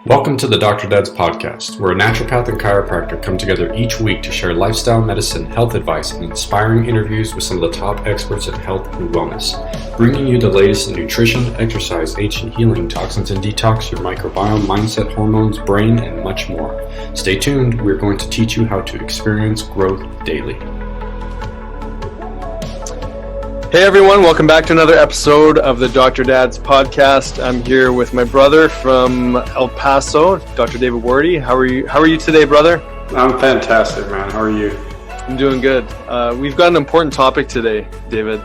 Welcome to the Dr. Dad's podcast, where a naturopath and chiropractor come together each week to share lifestyle medicine, health advice, and inspiring interviews with some of the top experts in health and wellness, bringing you the latest in nutrition, exercise, ancient healing, toxins and detox, your microbiome, mindset, hormones, brain, and much more. Stay tuned. We're going to teach you how to experience growth daily. Hey everyone, welcome back to another episode of the Dr. Dad's podcast. I'm here with my brother from El Paso, Dr. David Wardy. How are you today, brother? I'm fantastic, man. How are you? I'm doing good. We've got an important topic today, David.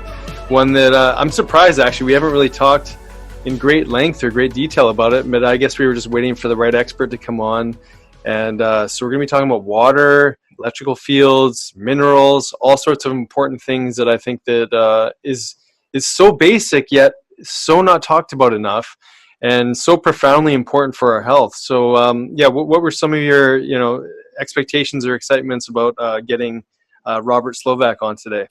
One that I'm surprised, actually. We haven't really talked in great length or great detail about it, but I guess we were just waiting for the right expert to come on. And so we're going to be talking about water, electrical fields, minerals, all sorts of important things that I think that is so basic yet so not talked about enough, and so profoundly important for our health. So what were some of your expectations or excitements about getting Robert Slovak on today?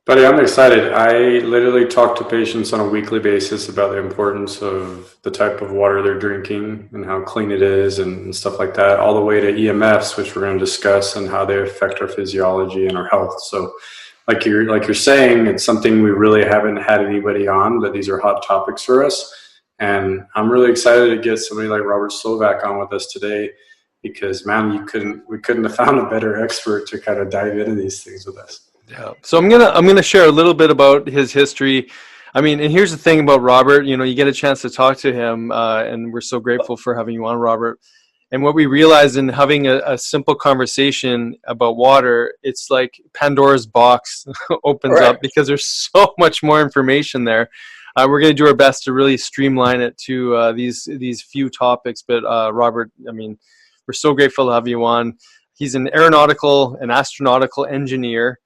Buddy, I'm excited. I literally talk to patients on a weekly basis about the importance of the type of water they're drinking and how clean it is and stuff like that, all the way to EMFs, which we're going to discuss, and how they affect our physiology and our health. So like you're saying, it's something we really haven't had anybody on, but these are hot topics for us. And I'm really excited to get somebody like Robert Slovak on with us today, because man, we couldn't have found a better expert to kind of dive into these things with us. Yeah. So I'm gonna share a little bit about his history. I mean, and here's the thing about Robert. You get a chance to talk to him, and we're so grateful for having you on, Robert. And what we realized in having a simple conversation about water, it's like Pandora's box opens up, because there's so much more information there. We're going to do our best to really streamline it to these few topics. But Robert, I mean, we're so grateful to have you on. He's an aeronautical and astronautical engineer.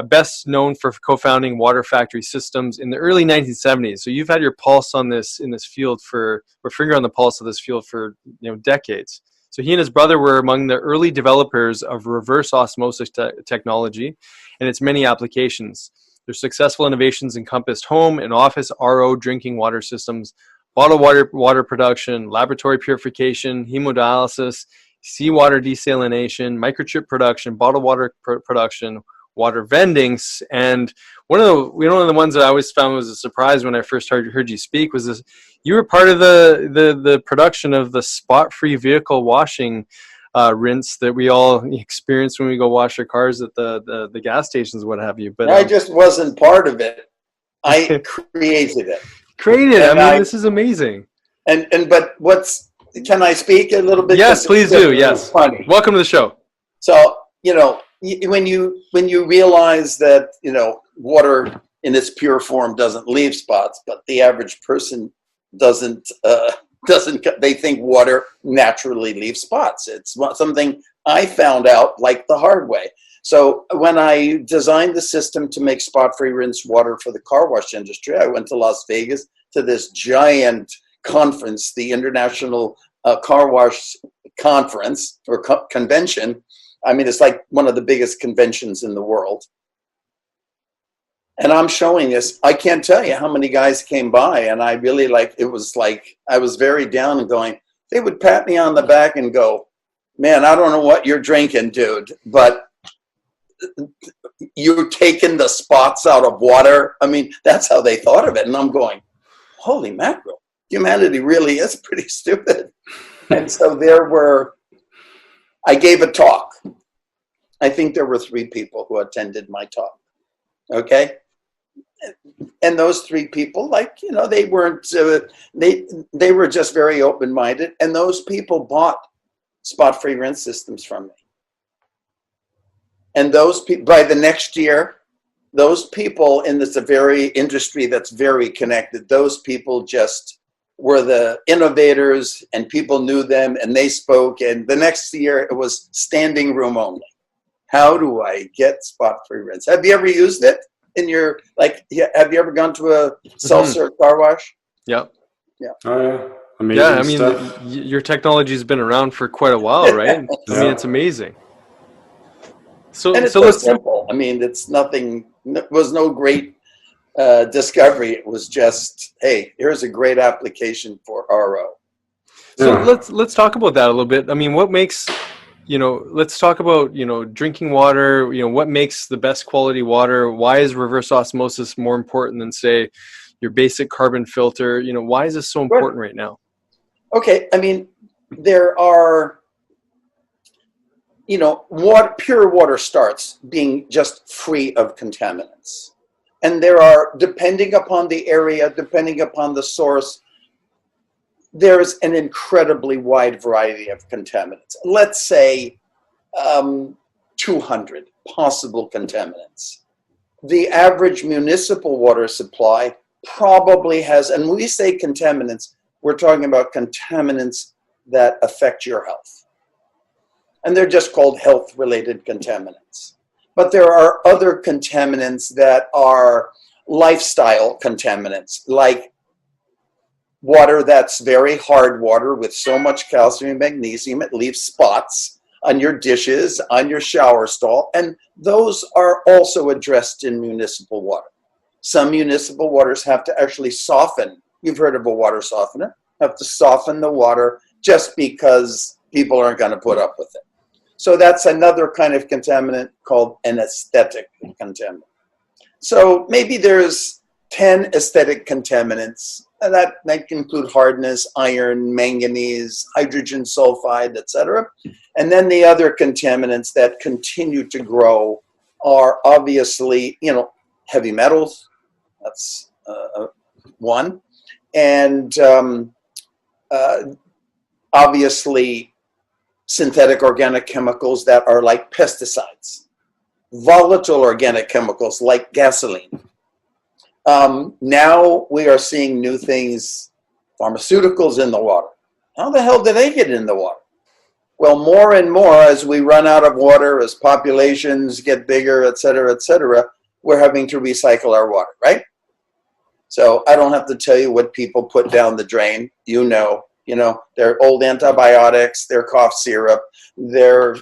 Best known for co-founding Water Factory Systems in the early 1970s. So you've had your pulse on this in this field finger on the pulse of this field for decades. So he and his brother were among the early developers of reverse osmosis technology and its many applications. Their successful innovations encompassed home and office RO drinking water systems, bottled water production, laboratory purification, hemodialysis, seawater desalination, microchip production, bottled water production, water vending. And one of the ones that I always found was a surprise when I first heard you speak was this: you were part of the production of the spot-free vehicle washing rinse that we all experience when we go wash our cars at the gas stations, what have you. But I just wasn't part of it. I created it. This is amazing. But can I speak a little bit? Yes, please do. Yes. Funny. Welcome to the show. So, when you realize that, water in its pure form doesn't leave spots, but the average person doesn't, they think water naturally leaves spots. It's something I found out like the hard way. So when I designed the system to make spot-free rinse water for the car wash industry, I went to Las Vegas to this giant conference, the International Car Wash Conference or Convention. I mean, it's like one of the biggest conventions in the world. And I'm showing this. I can't tell you how many guys came by, and I really I was very down and going, they would pat me on the back and go, man, I don't know what you're drinking, dude, but you're taking the spots out of water. I mean, that's how they thought of it. And I'm going, holy mackerel, humanity really is pretty stupid. And so I gave a talk. I think there were 3 people who attended my talk. Okay. And those 3 people, they weren't, they were just very open-minded. And those people bought spot-free rinse systems from me. And those people, by the next year, those people in this very industry that's very connected, those people just were the innovators, and people knew them and they spoke. And the next year it was standing room only. How do I get spot-free rinse? Have you ever used it in your, have you ever gone to a self-serve car wash? Yep. Yeah. Oh, yeah. Amazing stuff. Your technology has been around for quite a while, right? I mean, it's amazing. So it's so simple. I mean, it's nothing, it was no great discovery. It was just, hey, here's a great application for RO. So Yeah. let's talk about that a little bit. I mean, what makes, let's talk about, drinking water, what makes the best quality water? Why is reverse osmosis more important than, say, your basic carbon filter? Why is this so important right now? Okay, I mean, there are, pure water starts being just free of contaminants. And there are, depending upon the area, depending upon the source, there's an incredibly wide variety of contaminants. Let's say 200 possible contaminants. The average municipal water supply probably has, and when we say contaminants, we're talking about contaminants that affect your health. And they're just called health-related contaminants. But there are other contaminants that are lifestyle contaminants, like water that's very hard water with so much calcium and magnesium, it leaves spots on your dishes, on your shower stall, and those are also addressed in municipal water. Some municipal waters have to actually soften. You've heard of a water softener. Have to soften the water just because people aren't going to put up with it. So that's another kind of contaminant called an aesthetic contaminant. So maybe there's 10 aesthetic contaminants, and that can include hardness, iron, manganese, hydrogen sulfide, etc. And then the other contaminants that continue to grow are obviously, heavy metals. That's one. And obviously synthetic organic chemicals that are like pesticides, volatile organic chemicals like gasoline. Now we are seeing new things, pharmaceuticals in the water. How the hell do they get in the water? Well, more and more as we run out of water, as populations get bigger, et cetera, we're having to recycle our water, right? So I don't have to tell you what people put down the drain. They're old antibiotics, their cough syrup, their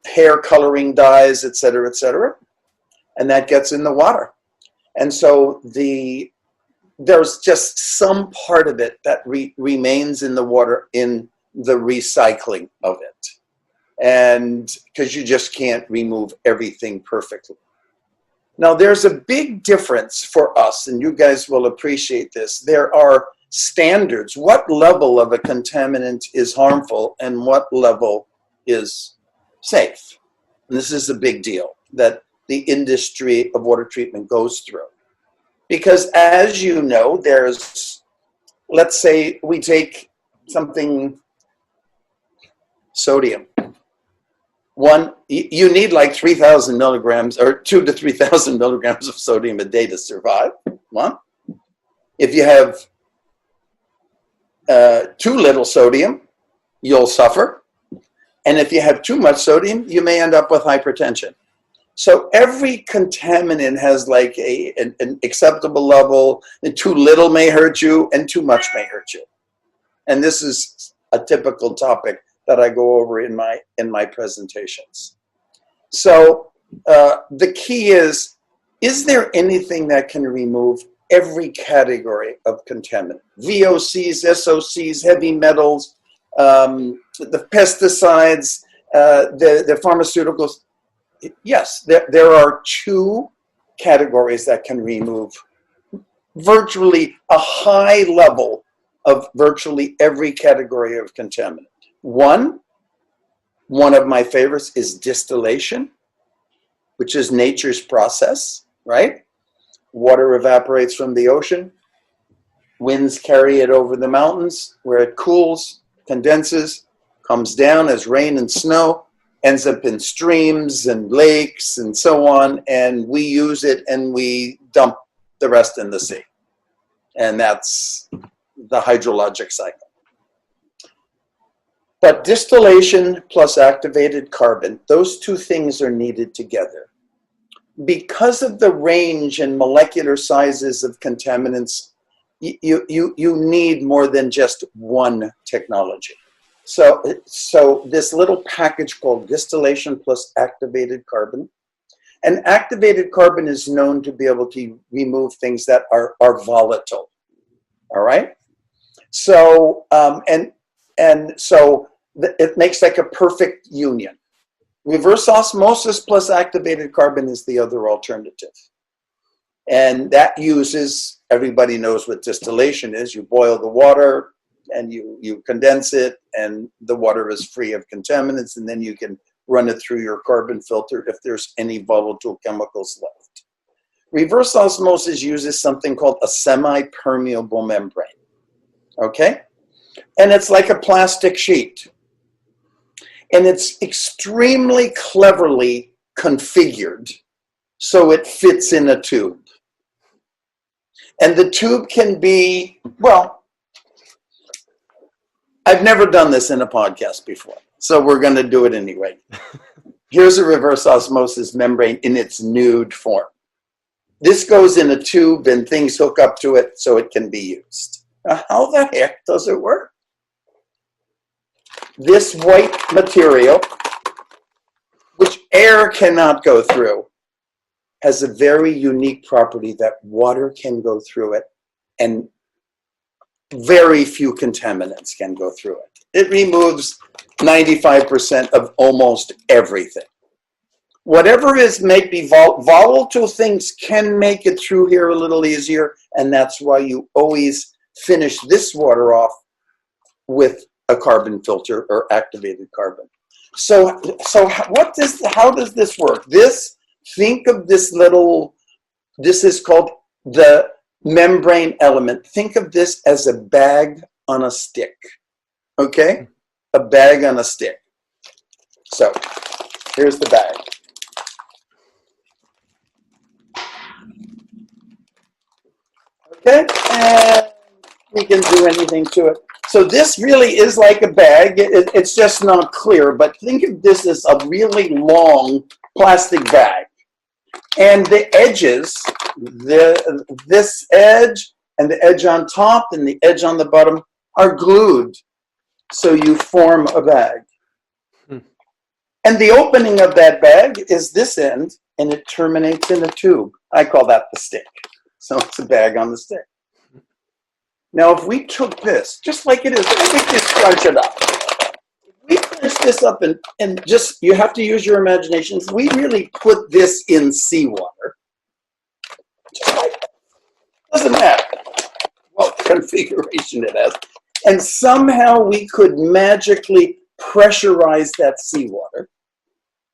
hair coloring dyes, et cetera, and that gets in the water. And so there's just some part of it that remains in the water in the recycling of it. And because you just can't remove everything perfectly. Now, there's a big difference for us, and you guys will appreciate this. There are standards. What level of a contaminant is harmful and what level is safe? And this is a big deal that the industry of water treatment goes through. Because as you know, there's, let's say we take something, sodium. You need like 3,000 milligrams or 2,000 to 3,000 milligrams of sodium a day to survive. One. If you have too little sodium, you'll suffer. And if you have too much sodium, you may end up with hypertension. So every contaminant has like an acceptable level, and too little may hurt you and too much may hurt you. And this is a typical topic that I go over in my presentations. So the key is there anything that can remove every category of contaminant? VOCs, SOCs, heavy metals, the pesticides, the pharmaceuticals. Yes, there are two categories that can remove virtually a high level of virtually every category of contaminant. One of my favorites is distillation, which is nature's process, right? Water evaporates from the ocean, winds carry it over the mountains where it cools, condenses, comes down as rain and snow, ends up in streams and lakes and so on, and we use it and we dump the rest in the sea. And that's the hydrologic cycle. But distillation plus activated carbon, those two things are needed together. Because of the range and molecular sizes of contaminants, you need more than just one technology. So this little package called distillation plus activated carbon, and activated carbon is known to be able to remove things that are volatile. All right. So it makes like a perfect union. Reverse osmosis plus activated carbon is the other alternative. And that uses, everybody knows what distillation is. You boil the water and you condense it, and the water is free of contaminants, and then you can run it through your carbon filter if there's any volatile chemicals left. Reverse osmosis uses something called a semi-permeable membrane. Okay? And it's like a plastic sheet. And it's extremely cleverly configured so it fits in a tube. And the tube can be, well, I've never done this in a podcast before, so we're going to do it anyway. Here's a reverse osmosis membrane in its nude form. This goes in a tube and things hook up to it so it can be used. Now, how the heck does it work? This white material, which air cannot go through, has a very unique property that water can go through it, and very few contaminants can go through it. It removes 95% of almost everything. Whatever is maybe volatile things can make it through here a little easier, and that's why you always finish this water off with a carbon filter or activated carbon. So how does this work? Think of this is called the membrane element. Think of this as a bag on a stick, okay? A bag on a stick. So here's the bag. Okay, and we can do anything to it. So this really is like a bag. It's just not clear, but think of this as a really long plastic bag. And the edges, this edge and the edge on top and the edge on the bottom are glued, so you form a bag. And the opening of that bag is this end, and it terminates in a tube. I call that the stick. So it's a bag on the stick. Now, if we took this, just like it is, we just crunch it up. We crunch this up and just, you have to use your imagination. If we really put this in seawater, just like that, doesn't matter what configuration it has, and somehow we could magically pressurize that seawater,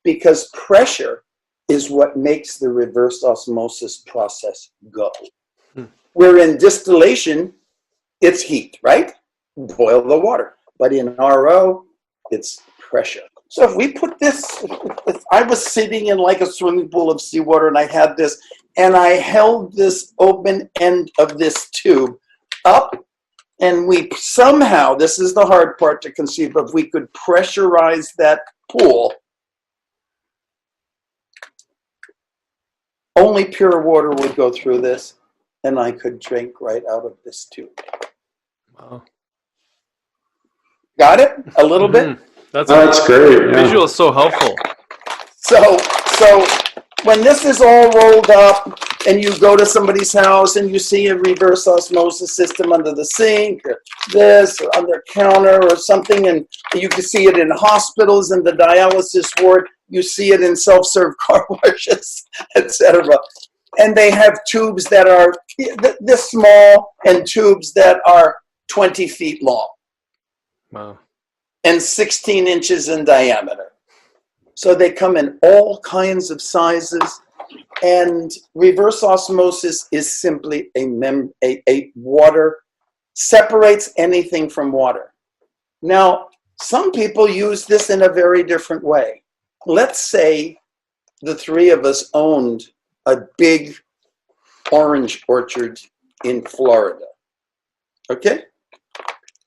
because pressure is what makes the reverse osmosis process go. Where in distillation, it's heat, right? Boil the water. But in RO, it's pressure. So if we put this, if I was sitting in like a swimming pool of seawater and I had this, and I held this open end of this tube up, and we somehow, this is the hard part to conceive of, we could pressurize that pool, only pure water would go through this, and I could drink right out of this tube. Wow. Got it? A little bit? That's great. Yeah. Visual is so helpful. So when this is all rolled up and you go to somebody's house and you see a reverse osmosis system under the sink or this or on their counter or something, and you can see it in hospitals in the dialysis ward, you see it in self-serve car washes, etc. And they have tubes that are this small and tubes that are 20 feet long. Wow. And 16 inches in diameter. So they come in all kinds of sizes, and reverse osmosis is simply a water, separates anything from water. Now, some people use this in a very different way. Let's say the three of us owned a big orange orchard in Florida, okay?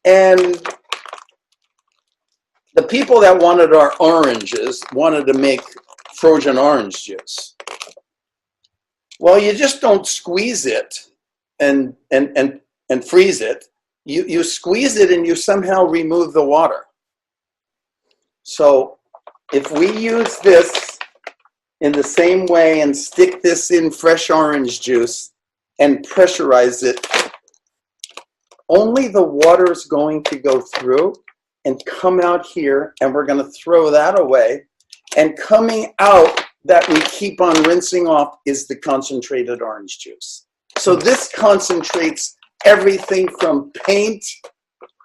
And the people that wanted our oranges wanted to make frozen orange juice. Well, you just don't squeeze it and freeze it. You squeeze it and you somehow remove the water. So if we use this in the same way and stick this in fresh orange juice and pressurize it, only the water is going to go through and come out here, and we're going to throw that away. And coming out that we keep on rinsing off is the concentrated orange juice. So this concentrates everything from paint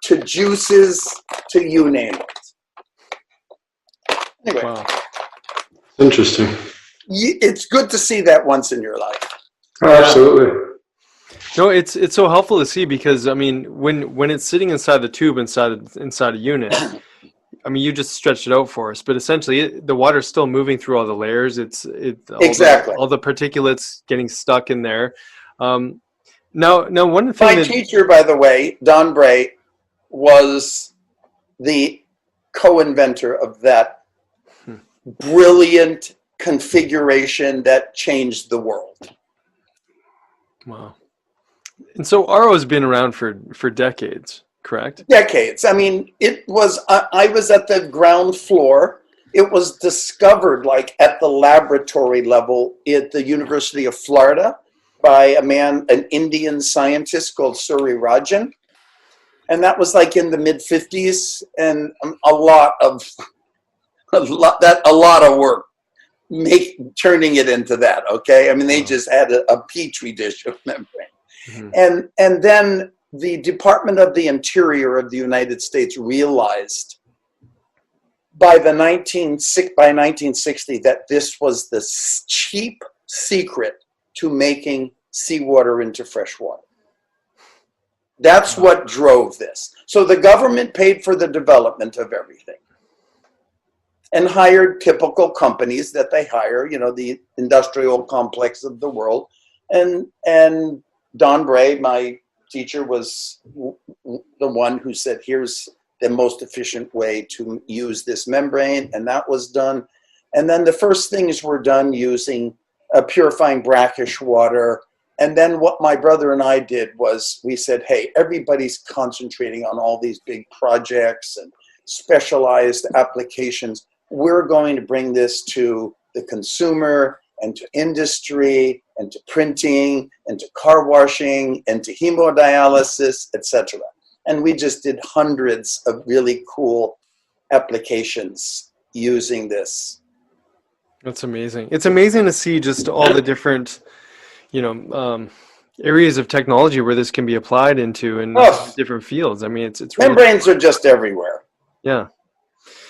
to juices to you name it. Anyway, Wow. Interesting. it's good to see that once in your life. Oh, absolutely. No, it's so helpful to see, because I mean, when it's sitting inside the tube inside a unit, I mean, you just stretched it out for us, but essentially the water's still moving through all the layers. Exactly. All the particulates getting stuck in there. Now one thing My teacher, by the way, Don Bray, was the co-inventor of that brilliant configuration that changed the world. Wow. And so RO has been around for decades, correct? Decades. I mean, it was, I was at the ground floor. It was discovered like at the laboratory level at the University of Florida by an Indian scientist called Suri Rajan. And that was like in the mid 50s, and a lot of work turning it into that. Okay. I mean, they just had a petri dish of membrane. Mm-hmm. And then the Department of the Interior of the United States realized by 1960 that this was the cheap secret to making seawater into fresh water. That's what drove this. So the government paid for the development of everything and hired typical companies that they hire, the industrial complex of the world. And Don Bray, my teacher, was the one who said, here's the most efficient way to use this membrane. And that was done. And then the first things were done using purifying brackish water. And then what my brother and I did was we said, hey, everybody's concentrating on all these big projects and specialized applications. We're going to bring this to the consumer and to industry and to printing and to car washing and to hemodialysis, etc. And we just did hundreds of really cool applications using this. That's amazing. It's amazing to see just all the different, areas of technology where this can be applied into in different fields. I mean, it's really membranes are just everywhere. Yeah.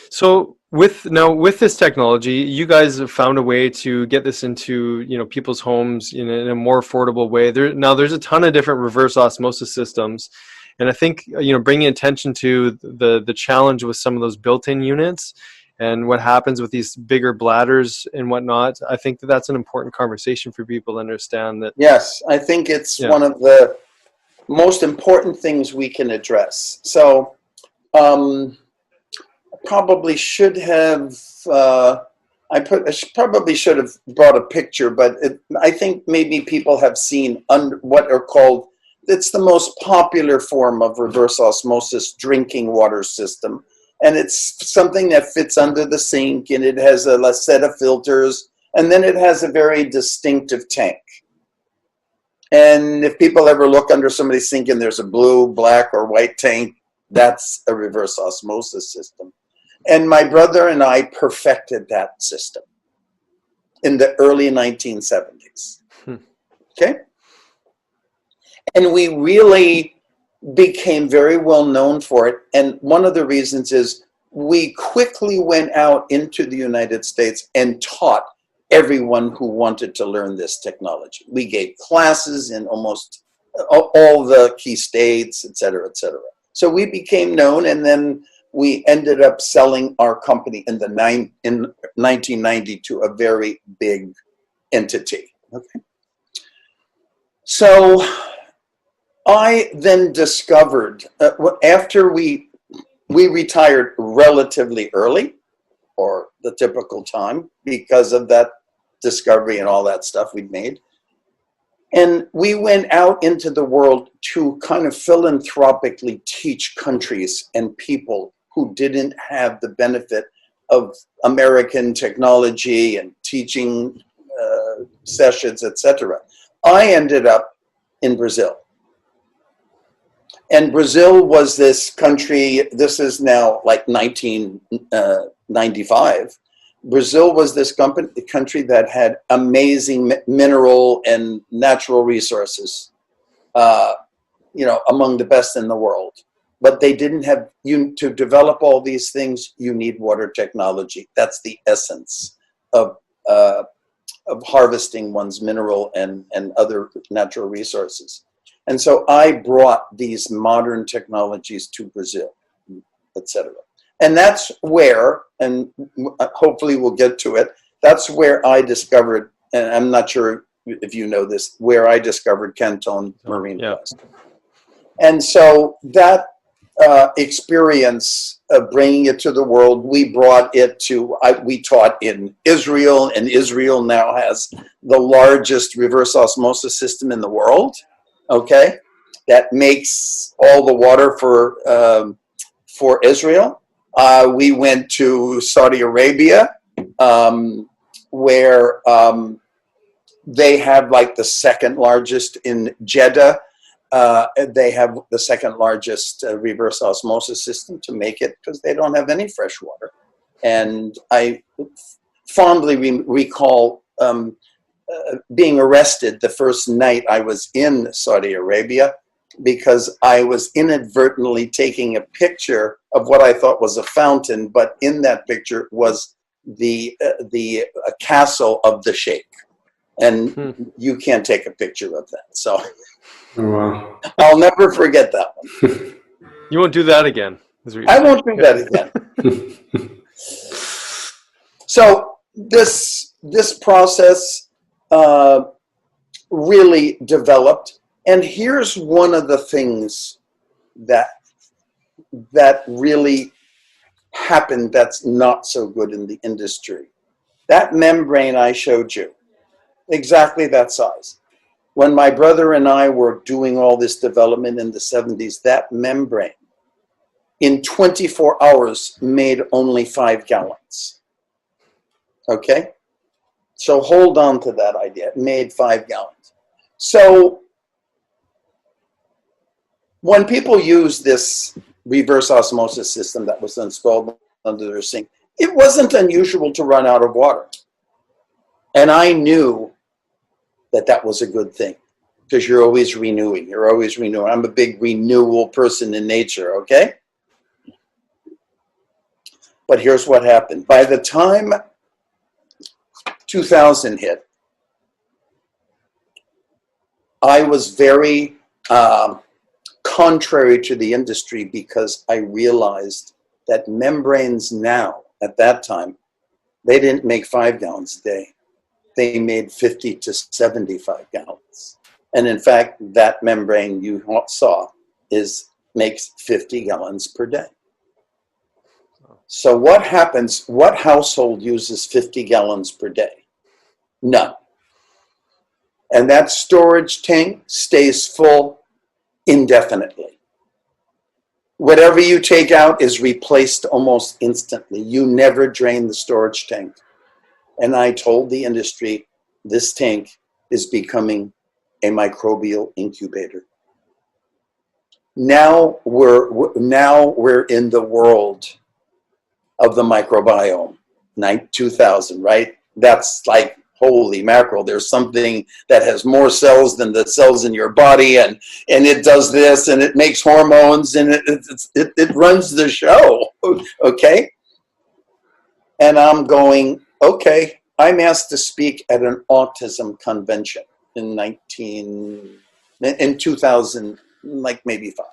So with this technology, you guys have found a way to get this into people's homes in a more affordable way. There's a ton of different reverse osmosis systems, and I think bringing attention to the challenge with some of those built-in units and what happens with these bigger bladders and whatnot. I think that's an important conversation for people to understand. That yes, I think it's one of the most important things we can address. So. Probably should have. I probably should have brought a picture, but I think maybe people have seen what are called. It's the most popular form of reverse osmosis drinking water system, and it's something that fits under the sink, and it has a set of filters, and then it has a very distinctive tank. And if people ever look under somebody's sink and there's a blue, black, or white tank, that's a reverse osmosis system. And my brother and I perfected that system in the early 1970s. Okay? And we really became very well known for it. And one of the reasons is we quickly went out into the United States and taught everyone who wanted to learn this technology. We gave classes in almost all the key states, et cetera, et cetera. So we became known, and then we ended up selling our company in 1990 to a very big entity. Okay. So I then discovered, after we retired relatively early, or the typical time, because of that discovery and all that stuff we'd made. And we went out into the world to kind of philanthropically teach countries and people who didn't have the benefit of American technology and teaching sessions, etc. I ended up in Brazil. And Brazil was this country, this is now like 1995. Brazil was this country that had amazing mineral and natural resources, among the best in the world. But they didn't have, to develop all these things, you need water technology. That's the essence of harvesting one's mineral and other natural resources. And so I brought these modern technologies to Brazil, etc. And that's where, and hopefully we'll get to it, that's where I discovered, and I'm not sure if you know this, where I discovered Canton marine plast. And so that experience of bringing it to the world, we brought it to, we taught in Israel, and Israel now has the largest reverse osmosis system in the world. Okay, that makes all the water for Israel. We went to Saudi Arabia, where they have like the second largest in Jeddah. They have the second largest reverse osmosis system to make it because they don't have any fresh water. And I fondly recall being arrested the first night I was in Saudi Arabia because I was inadvertently taking a picture of what I thought was a fountain, but in that picture was the castle of the sheikh. And you can't take a picture of that. So I'll never forget that one. You won't do that again. I won't do that again. So this process really developed. And here's one of the things that really happened that's not so good in the industry. That membrane I showed you, exactly that size. When my brother and I were doing all this development in the 70s, that membrane in 24 hours made only 5 gallons. Okay? So hold on to that idea. It made 5 gallons. So when people use this reverse osmosis system that was installed under their sink, it wasn't unusual to run out of water. And I knew that was a good thing because you're always renewing. You're always renewing. I'm a big renewal person in nature, okay? But here's what happened. By the time 2000 hit, I was very contrary to the industry because I realized that membranes now, at that time, they didn't make 5 gallons a day. They made 50 to 75 gallons. And in fact, that membrane you saw makes 50 gallons per day. So what happens, what household uses 50 gallons per day? None. And that storage tank stays full indefinitely. Whatever you take out is replaced almost instantly. You never drain the storage tank. And I told the industry, this tank is becoming a microbial incubator. Now we're in the world of the microbiome, 2000, right? That's like, holy mackerel, there's something that has more cells than the cells in your body, and it does this, and it makes hormones, and it runs the show, okay? And I'm going, okay, I'm asked to speak at an autism convention in 2000, like maybe 5.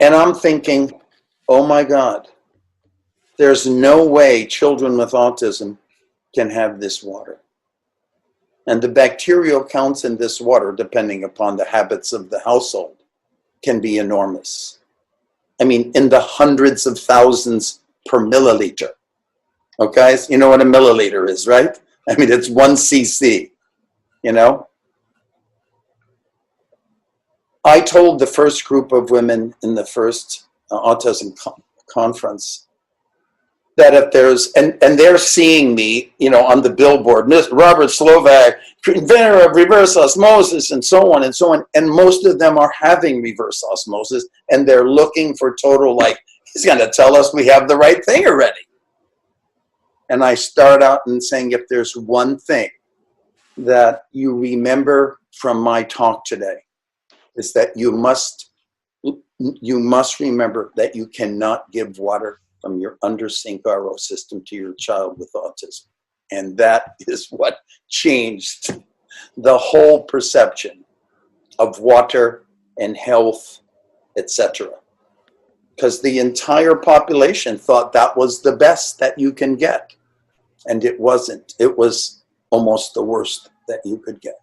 And I'm thinking, oh my God, there's no way children with autism can have this water. And the bacterial counts in this water, depending upon the habits of the household, can be enormous. I mean, in the hundreds of thousands per milliliter. Okay, you know what a milliliter is, right? I mean, it's 1 cc, you know? I told the first group of women in the first autism conference, that if there's, and they're seeing me, on the billboard, Mr. Robert Slovak, inventor of reverse osmosis, and so on and so on. And most of them are having reverse osmosis, and they're looking for total, like, he's going to tell us we have the right thing already. And I start out in saying, if there's one thing that you remember from my talk today, is that you must remember that you cannot give water from your under sink RO system to your child with autism. And that is what changed the whole perception of water and health, etc. Because the entire population thought that was the best that you can get. And it wasn't. It was almost the worst that you could get.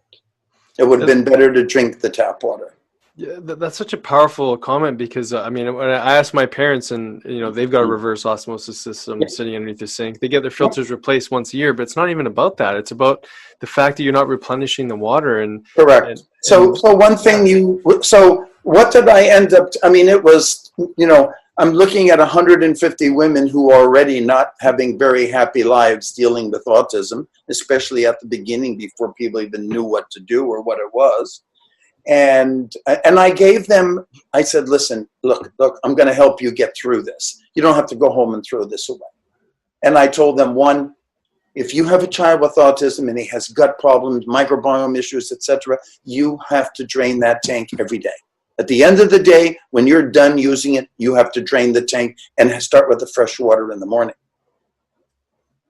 It would have been better to drink the tap water. Yeah, that's such a powerful comment, because I mean, when I asked my parents, and they've got a reverse osmosis system sitting underneath the sink, they get their filters replaced once a year, but it's not even about that. It's about the fact that you're not replenishing the water. And correct. So one thing so what did I end up? I mean, it was I'm looking at 150 women who are already not having very happy lives dealing with autism, especially at the beginning before people even knew what to do or what it was. And I gave them, I said, listen, look, I'm going to help you get through this. You don't have to go home and throw this away. And I told them, one, if you have a child with autism and he has gut problems, microbiome issues, etc., you have to drain that tank every day. At the end of the day, when you're done using it, you have to drain the tank and start with the fresh water in the morning.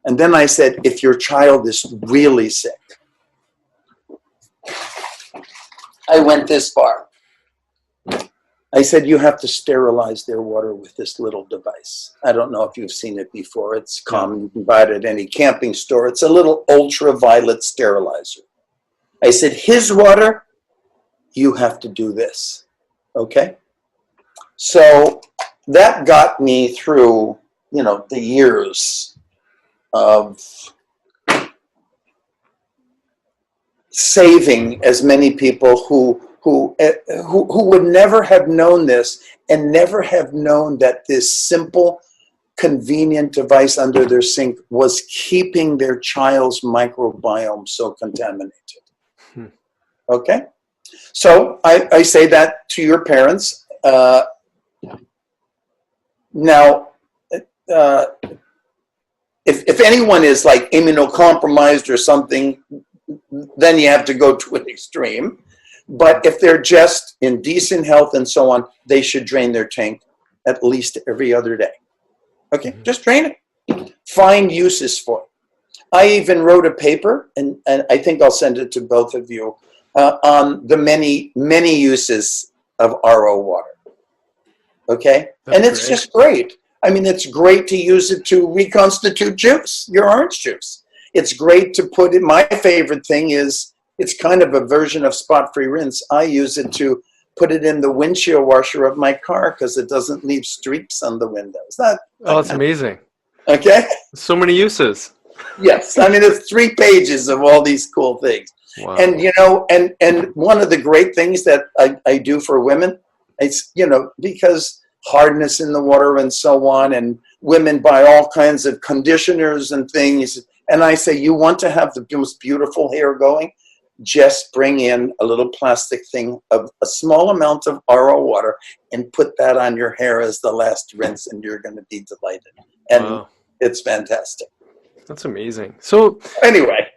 And then I said, if your child is really sick, I went this far. I said, you have to sterilize their water with this little device. I don't know if you've seen it before. It's common. You can buy it at any camping store. It's a little ultraviolet sterilizer. I said, his water, you have to do this. Okay? So that got me through, the years of saving as many people who would never have known this, and never have known that this simple, convenient device under their sink was keeping their child's microbiome so contaminated. Okay? So I say that to your parents. Now, if anyone is like immunocompromised or something, then you have to go to an extreme. But if they're just in decent health and so on, they should drain their tank at least every other day. Okay, just drain it. Find uses for it. I even wrote a paper, and I think I'll send it to both of you, on the many, many uses of RO water. Okay? And it's just great. I mean, it's great to use it to reconstitute juice, your orange juice. It's great to put it, my favorite thing is, it's kind of a version of spot-free rinse. I use it to put it in the windshield washer of my car because it doesn't leave streaks on the windows. That's amazing. Okay? So many uses. Yes. I mean, it's 3 pages of all these cool things. Wow. And, and one of the great things that I do for women, it's, because hardness in the water and so on, and women buy all kinds of conditioners and things. And I say, you want to have the most beautiful hair going? Just bring in a little plastic thing of a small amount of RO water and put that on your hair as the last rinse, and you're going to be delighted. And It's fantastic. That's amazing. So anyway,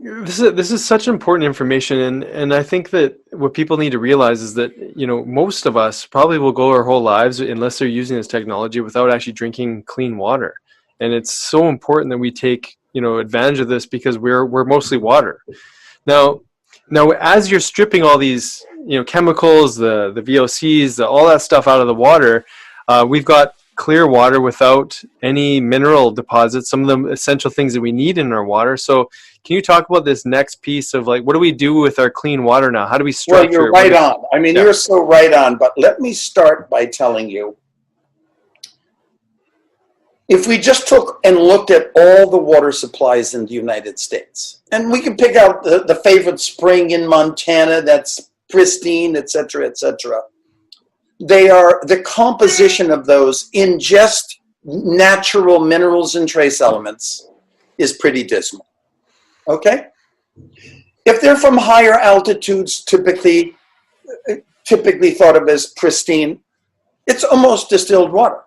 this is such important information, and I think that what people need to realize is that most of us probably will go our whole lives unless they're using this technology without actually drinking clean water. And it's so important that we take advantage of this, because we're mostly water. Now as you're stripping all these chemicals, the VOCs, all that stuff out of the water, we've got clear water without any mineral deposits, some of the essential things that we need in our water. So can you talk about this next piece of what do we do with our clean water now? How do we structure? Well, you're right on. I mean, you're so right on, but let me start by telling you, if we just took and looked at all the water supplies in the United States, and we can pick out the favorite spring in Montana that's pristine, et cetera, the composition of those in just natural minerals and trace elements is pretty dismal. Okay? If they're from higher altitudes, typically thought of as pristine, it's almost distilled water.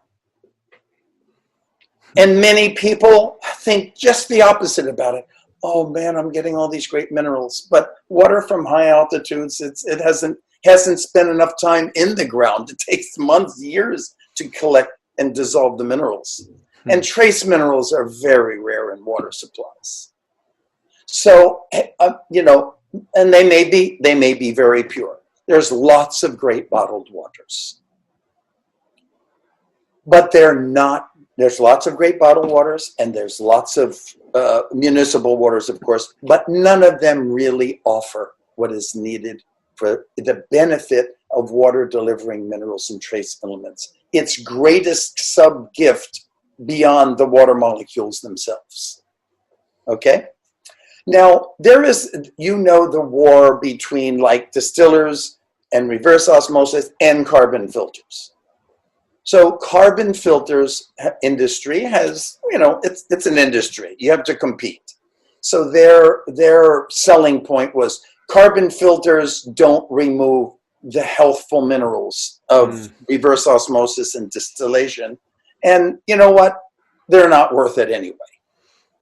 And many people think just the opposite about it. Oh man, I'm getting all these great minerals. But water from high altitudes, it hasn't spent enough time in the ground. It takes months, years to collect and dissolve the minerals. And trace minerals are very rare in water supplies. So, and they may be very pure. There's lots of great bottled waters. But there's lots of great bottled waters, and there's lots of municipal waters, of course, but none of them really offer what is needed for the benefit of water delivering minerals and trace elements. Its greatest sub-gift beyond the water molecules themselves. Okay? Now, there is, the war between like distillers and reverse osmosis and carbon filters. So carbon filters industry has, it's an industry. You have to compete. So their selling point was carbon filters don't remove the healthful minerals of reverse osmosis and distillation. And you know what? They're not worth it anyway.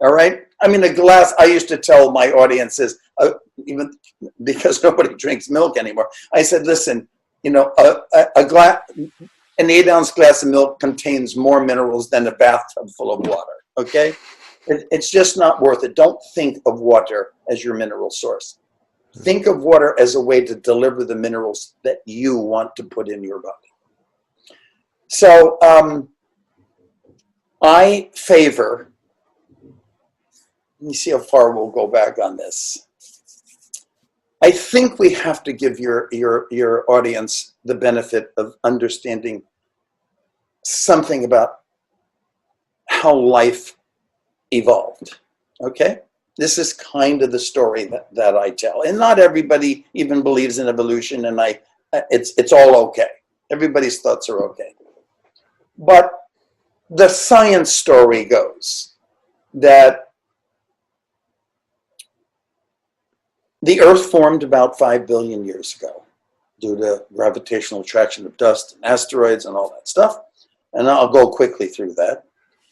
All right? I mean, a glass, I used to tell my audiences, even because nobody drinks milk anymore, I said, listen, a glass, an 8-ounce glass of milk contains more minerals than a bathtub full of water, okay? It's just not worth it. Don't think of water as your mineral source. Think of water as a way to deliver the minerals that you want to put in your body. So I favor, let me see how far we'll go back on this. I think we have to give your audience the benefit of understanding something about how life evolved, okay? This is kind of the story that I tell. And not everybody even believes in evolution, and it's all okay. Everybody's thoughts are okay. But the science story goes that the Earth formed about 5 billion years ago due to gravitational attraction of dust and asteroids and all that stuff. And I'll go quickly through that.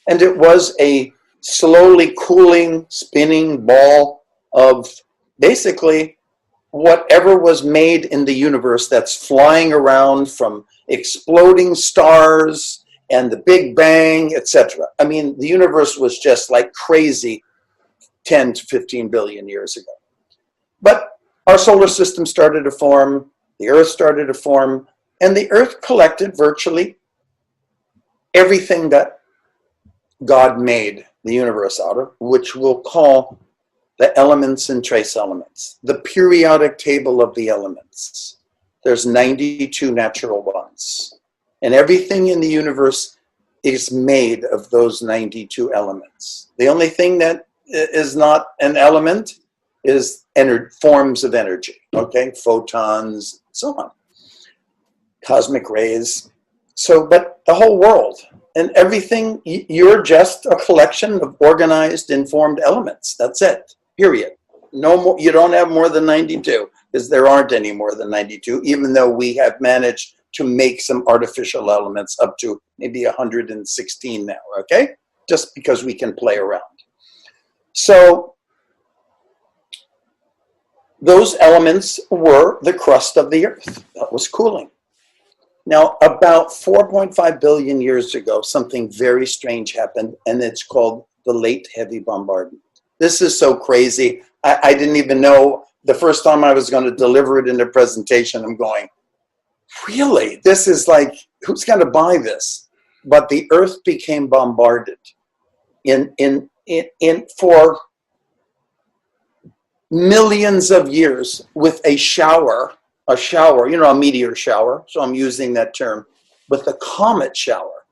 And it was a slowly cooling, spinning ball of basically whatever was made in the universe that's flying around, from exploding stars and the Big Bang, etc. I mean, the universe was just like crazy 10 to 15 billion years ago. But our solar system started to form, the Earth started to form, and the Earth collected virtually everything that God made the universe out of, which we'll call the elements and trace elements, the periodic table of the elements. There's 92 natural ones, and everything in the universe is made of those 92 elements. The only thing that is not an element is forms of energy, okay? Photons, so on. Cosmic rays. So, but the whole world and everything, you're just a collection of organized, informed elements. That's it, period. No more, you don't have more than 92, because there aren't any more than 92, even though we have managed to make some artificial elements up to maybe 116 now, okay? Just because we can play around. So, those elements were the crust of the Earth that was cooling. Now, about 4.5 billion years ago, something very strange happened, and it's called the late heavy bombardment. This is so crazy. I didn't even know the first time I was going to deliver it in a presentation. I'm going, really? This is like, who's going to buy this? But the Earth became bombarded for millions of years with a shower, a meteor shower, so I'm using that term, with a comet shower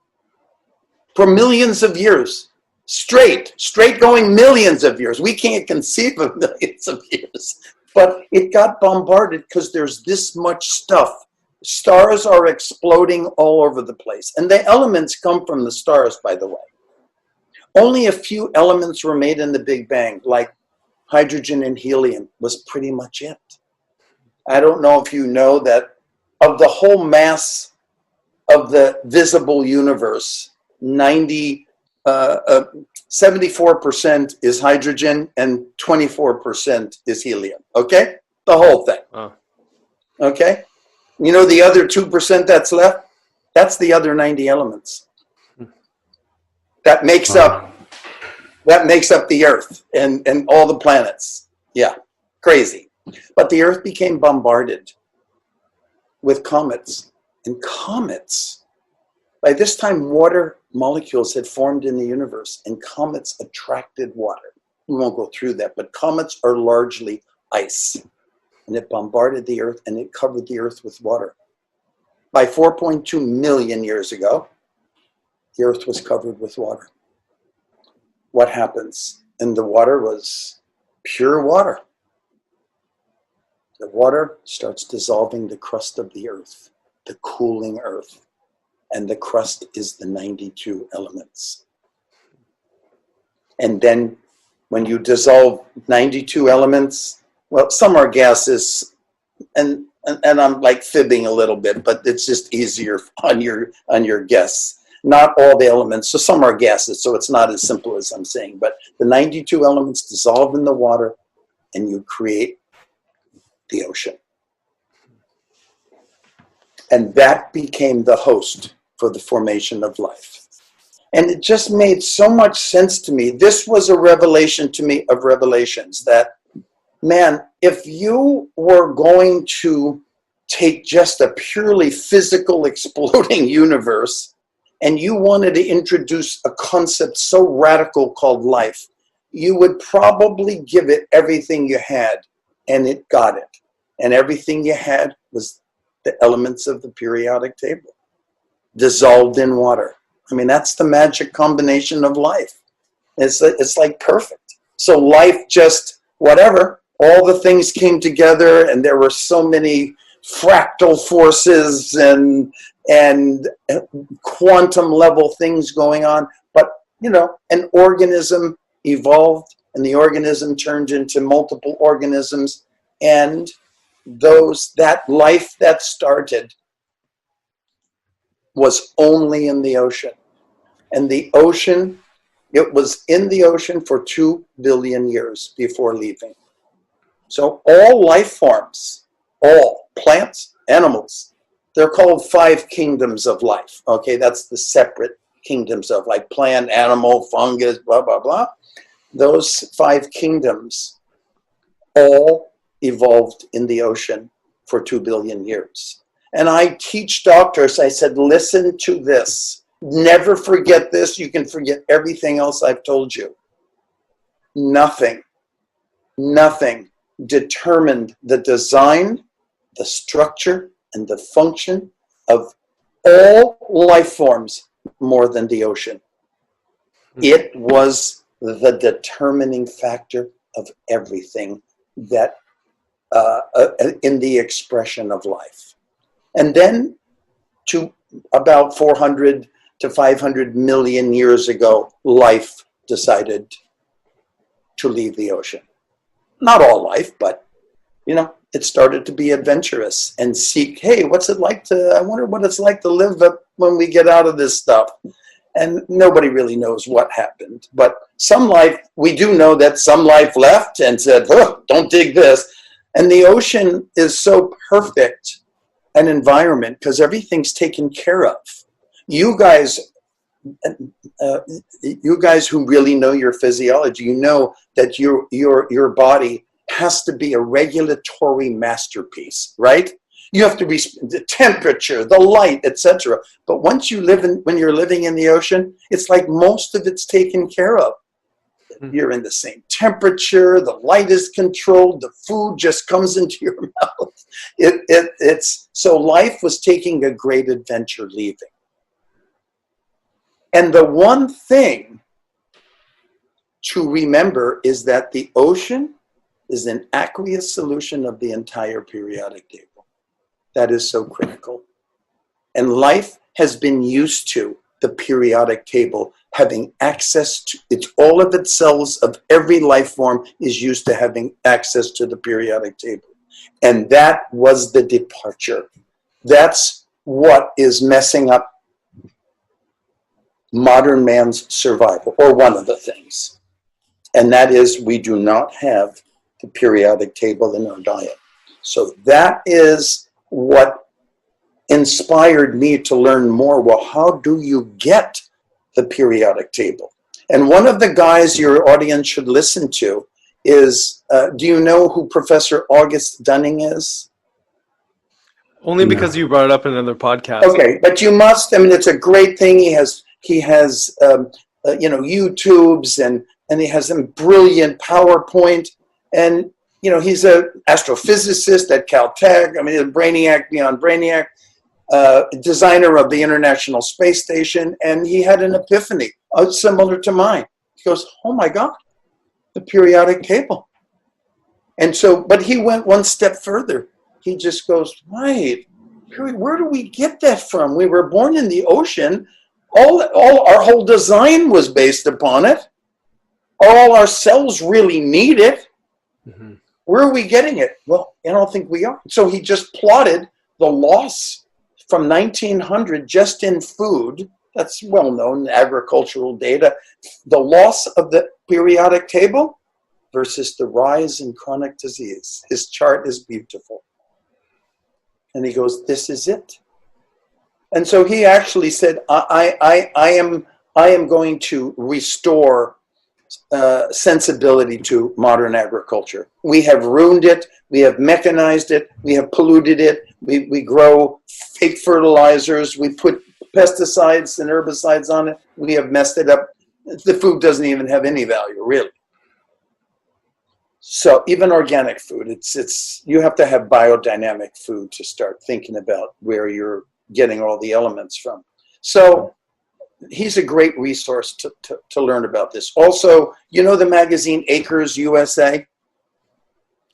for millions of years, straight going millions of years. We can't conceive of millions of years, but it got bombarded because there's this much stuff Stars are exploding all over the place. And the elements come from the stars, by the way. Only a few elements were made in the Big Bang, like hydrogen and helium was pretty much it. I don't know if you know that of the whole mass of the visible universe, 74% is hydrogen and 24% is helium. Okay? The whole thing. Okay? You know the other 2% that's left? That's the other 90 elements. That makes up the Earth and all the planets. Yeah, crazy. But the Earth became bombarded with comets. And comets, by this time, water molecules had formed in the universe, and comets attracted water. We won't go through that, but comets are largely ice. And it bombarded the Earth, and it covered the Earth with water. By 4.2 million years ago, the Earth was covered with water. What happens? And the water was pure water. The water starts dissolving the crust of the Earth, the cooling Earth. And the crust is the 92 elements. And then when you dissolve 92 elements, well, some are gases, and I'm like fibbing a little bit, but it's just easier on your guess. Not all the elements, so some are gases, so it's not as simple as I'm saying, but the 92 elements dissolve in the water and you create the ocean. And that became the host for the formation of life. And it just made so much sense to me. This was a revelation to me of revelations that, man, if you were going to take just a purely physical exploding universe and you wanted to introduce a concept so radical called life, you would probably give it everything you had, and it got it. And everything you had was the elements of the periodic table, dissolved in water. I mean, that's the magic combination of life. It's like perfect. So life just, whatever, all the things came together, and there were so many fractal forces and quantum level things going on. But, you know, an organism evolved, and the organism turned into multiple organisms, and that life that started was only in the ocean. And the ocean, it was in the ocean for 2 billion years before leaving. So all life forms, all plants, animals, they're called 5 kingdoms of life. Okay, that's the separate kingdoms of like plant, animal, fungus, blah, blah, blah. Those 5 kingdoms all evolved in the ocean for 2 billion years. And I teach doctors, I said, listen to this. Never forget this. You can forget everything else I've told you. Nothing determined the design, the structure, and the function of all life forms more than the ocean. It was the determining factor of everything that in the expression of life. And then to about 400 to 500 million years ago, life decided to leave the ocean. Not all life, but, you know, it started to be adventurous and seek, hey, I wonder what it's like to live when we get out of this stuff. And nobody really knows what happened. But some life, we do know that some life left and said, oh, don't dig this. And the ocean is so perfect an environment because everything's taken care of. You guys who really know your physiology, you know that your body has to be a regulatory masterpiece, right? You have to be the temperature, the light, etc. But once when you're living in the ocean, it's like most of it's taken care of. You're in the same temperature, the light is controlled, the food just comes into your mouth. So life was taking a great adventure leaving. And the one thing to remember is that the ocean is an aqueous solution of the entire periodic table. That is so critical. And life has been used to the periodic table, having access to it's all of its cells of every life form is used to having access to the periodic table. And that was the departure. That's what is messing up modern man's survival, or one of the things. And that is we do not have the periodic table in our diet. So that is what inspired me to learn more. Well, how do you get the periodic table? And one of the guys your audience should listen to is, do you know who Professor August Dunning is? Only because you brought it up in another podcast. Okay, but you must. I mean, it's a great thing. He has YouTubes and he has some brilliant PowerPoint, and he's an astrophysicist at Caltech. I mean, a brainiac beyond brainiac, designer of the International Space Station, and he had an epiphany similar to mine. He goes, "Oh my God, the periodic table!" And so, but he went one step further. He just goes, "Wait, where do we get that from? We were born in the ocean. All our whole design was based upon it. All our cells really need it. Mm-hmm. Where are we getting it? Well, I don't think we are." So he just plotted the loss from 1900 just in food. That's well-known agricultural data. The loss of the periodic table versus the rise in chronic disease. His chart is beautiful. And he goes, "This is it." And so he actually said, I am going to restore sensibility to modern agriculture. We have ruined it. We have mechanized it. We have polluted it. We grow fake fertilizers. We put pesticides and herbicides on it. We have messed it up. The food doesn't even have any value, really. So even organic food, you have to have biodynamic food to start thinking about where you're getting all the elements from. So he's a great resource to learn about this. Also, the magazine Acres USA?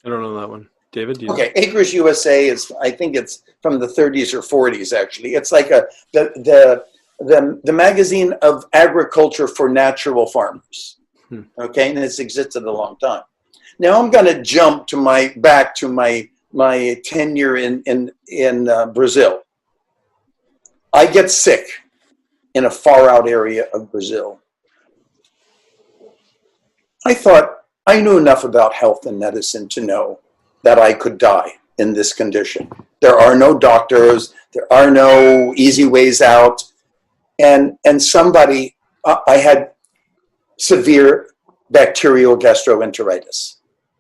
I don't know that one. David, do you know? Acres USA is, I think it's from the 30s or 40s, actually. It's like the magazine of agriculture for natural farmers. Okay, and it's existed a long time. Now I'm going to jump back to my tenure in Brazil. I get sick in a far out area of Brazil. I thought I knew enough about health and medicine to know that I could die in this condition. There are no doctors. There are no easy ways out. And I had severe bacterial gastroenteritis.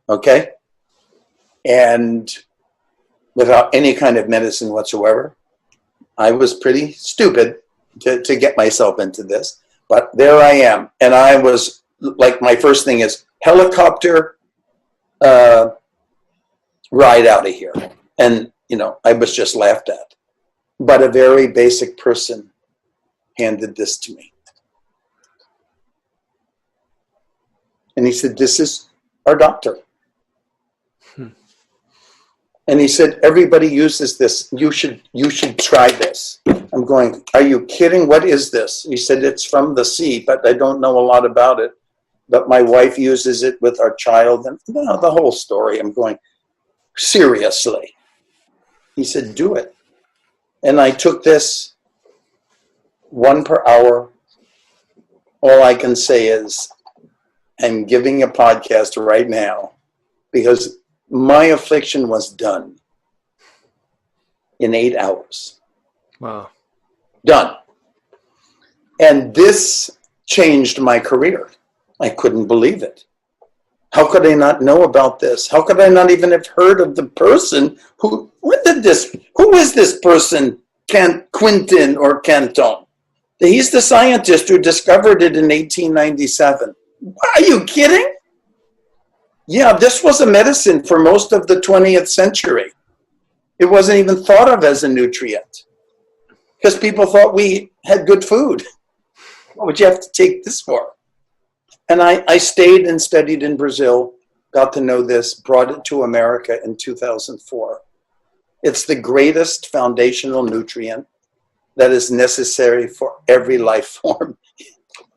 Okay? And without any kind of medicine whatsoever, I was pretty stupid to get myself into this. But there I am. And I was like, my first thing is helicopter ride out of here. And, I was just laughed at. But a very basic person handed this to me. And he said, "This is our doctor." And he said, "Everybody uses this. You should try this." I'm going, "Are you kidding? What is this?" He said, "It's from the sea, but I don't know a lot about it. But my wife uses it with our child." And the whole story. I'm going, "Seriously?" He said, "Do it." And I took this 1 per hour. All I can say is I'm giving a podcast right now because my affliction was done in 8 hours. Wow. Done. And this changed my career. I couldn't believe it. How could I not know about this? How could I not even have heard of the person who is this person, Quentin or Canton? He's the scientist who discovered it in 1897. Are you kidding? Yeah, this was a medicine for most of the 20th century. It wasn't even thought of as a nutrient because people thought we had good food. What would you have to take this for? And I stayed and studied in Brazil, got to know this, brought it to America in 2004. It's the greatest foundational nutrient that is necessary for every life form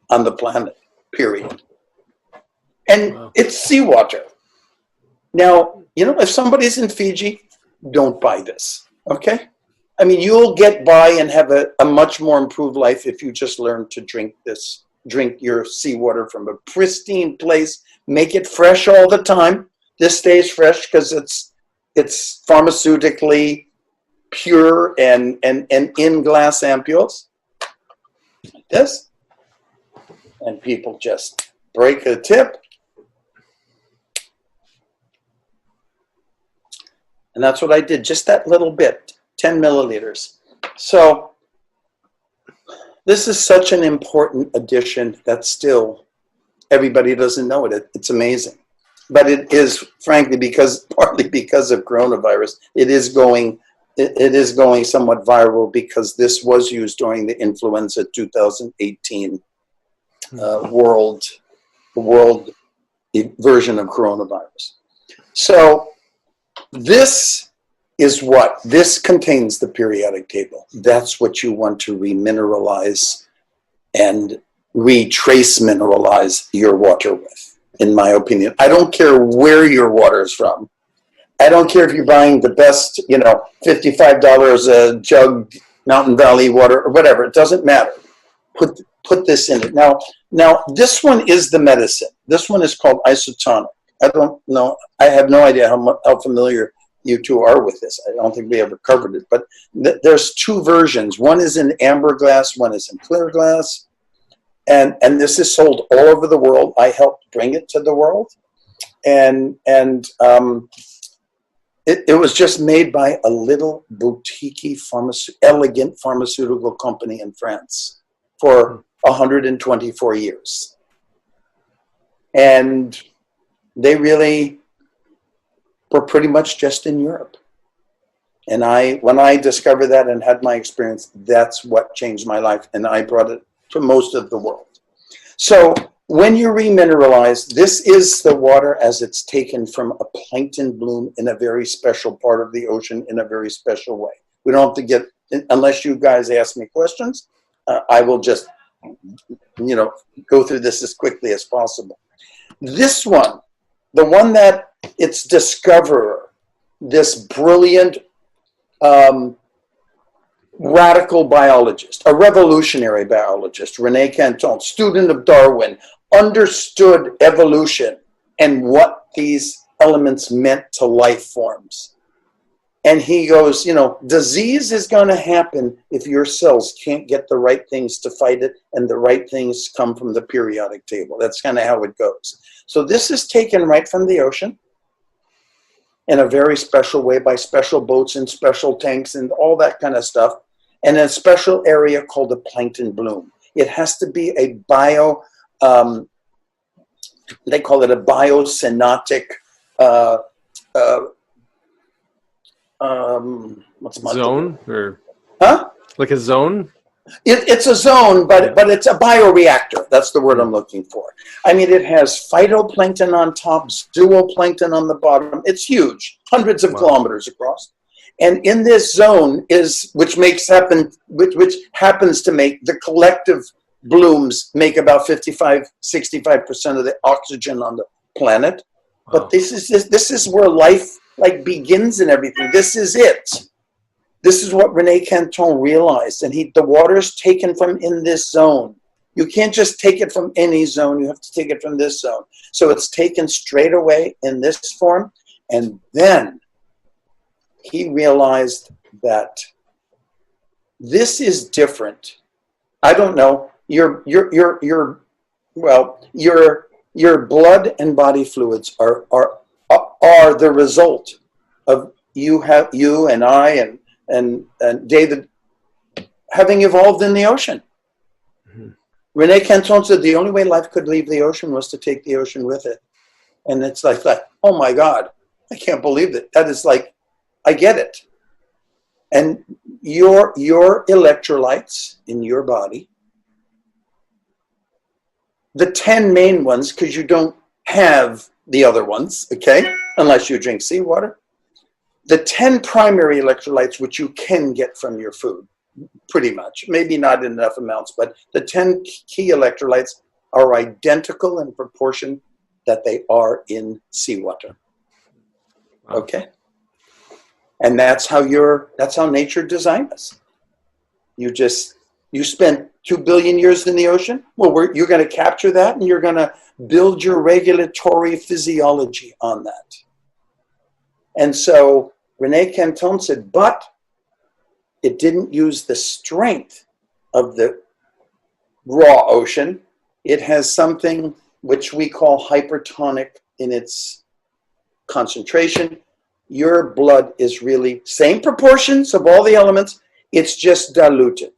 on the planet, period. And Wow. it's seawater. Now, if somebody's in Fiji, don't buy this, okay? I mean, you'll get by and have a much more improved life if you just learn to drink your seawater from a pristine place, make it fresh all the time. This stays fresh because it's pharmaceutically pure and in glass ampoules, like this. And people just break a tip. And that's what I did, just that little bit, 10 milliliters. So this is such an important addition that still everybody doesn't know it. It's amazing. But it is, frankly, partly because of coronavirus, it is going somewhat viral because this was used during the influenza 2018 world version of coronavirus. So this contains the periodic table. That's what you want to remineralize and retrace mineralize your water with, in my opinion. I don't care where your water is from. I don't care if you're buying the best, $55 a jug Mountain Valley water or whatever. It doesn't matter. Put this in it. Now this one is the medicine. This one is called isotonic. I don't know. I have no idea how familiar you two are with this. I don't think we ever covered it. But there's two versions. One is in amber glass. One is in clear glass. And this is sold all over the world. I helped bring it to the world. And it was just made by a little boutique elegant pharmaceutical company in France for 124 years. And they really were pretty much just in Europe. And when I discovered that and had my experience, that's what changed my life. And I brought it to most of the world. So when you remineralize, this is the water as it's taken from a plankton bloom in a very special part of the ocean in a very special way. We don't have to get, unless you guys ask me questions, I will just, go through this as quickly as possible. This one, the one that its discoverer, this brilliant radical biologist, a revolutionary biologist, Rene Canton, student of Darwin, understood evolution and what these elements meant to life forms. And he goes, disease is going to happen if your cells can't get the right things to fight it, and the right things come from the periodic table. That's kind of how it goes. So this is taken right from the ocean in a very special way by special boats and special tanks and all that kind of stuff, and in a special area called a plankton bloom. It has to be a they call it a biocenotic zone, or huh? Like a zone? It's a zone, but it's a bioreactor. That's the word I'm looking for. I mean, it has phytoplankton on top, zooplankton on the bottom. It's huge, hundreds of kilometers across. And in this zone which happens to make the collective blooms make about 65% of the oxygen on the planet. Wow. But this is where life begins and everything. This is it. This is what Rene Canton realized. And the water is taken from in this zone. You can't just take it from any zone. You have to take it from this zone. So it's taken straight away in this form. And then he realized that this is different. I don't know. Your blood and body fluids are the result of you and I and David having evolved in the ocean. Mm-hmm. Rene Canton said the only way life could leave the ocean was to take the ocean with it. And it's like, oh my God, I can't believe it. That is like, I get it. And your electrolytes in your body, the 10 main ones, because you don't have the other ones, okay, unless you drink seawater, the 10 primary electrolytes, which you can get from your food, pretty much, maybe not in enough amounts, but the 10 key electrolytes are identical in proportion that they are in seawater. Okay? And that's how nature designed us. You spent 2 billion years in the ocean. Well, you're going to capture that, and you're going to build your regulatory physiology on that. And so Rene Canton said, but it didn't use the strength of the raw ocean. It has something which we call hypertonic in its concentration. Your blood is really same proportions of all the elements. It's just diluted.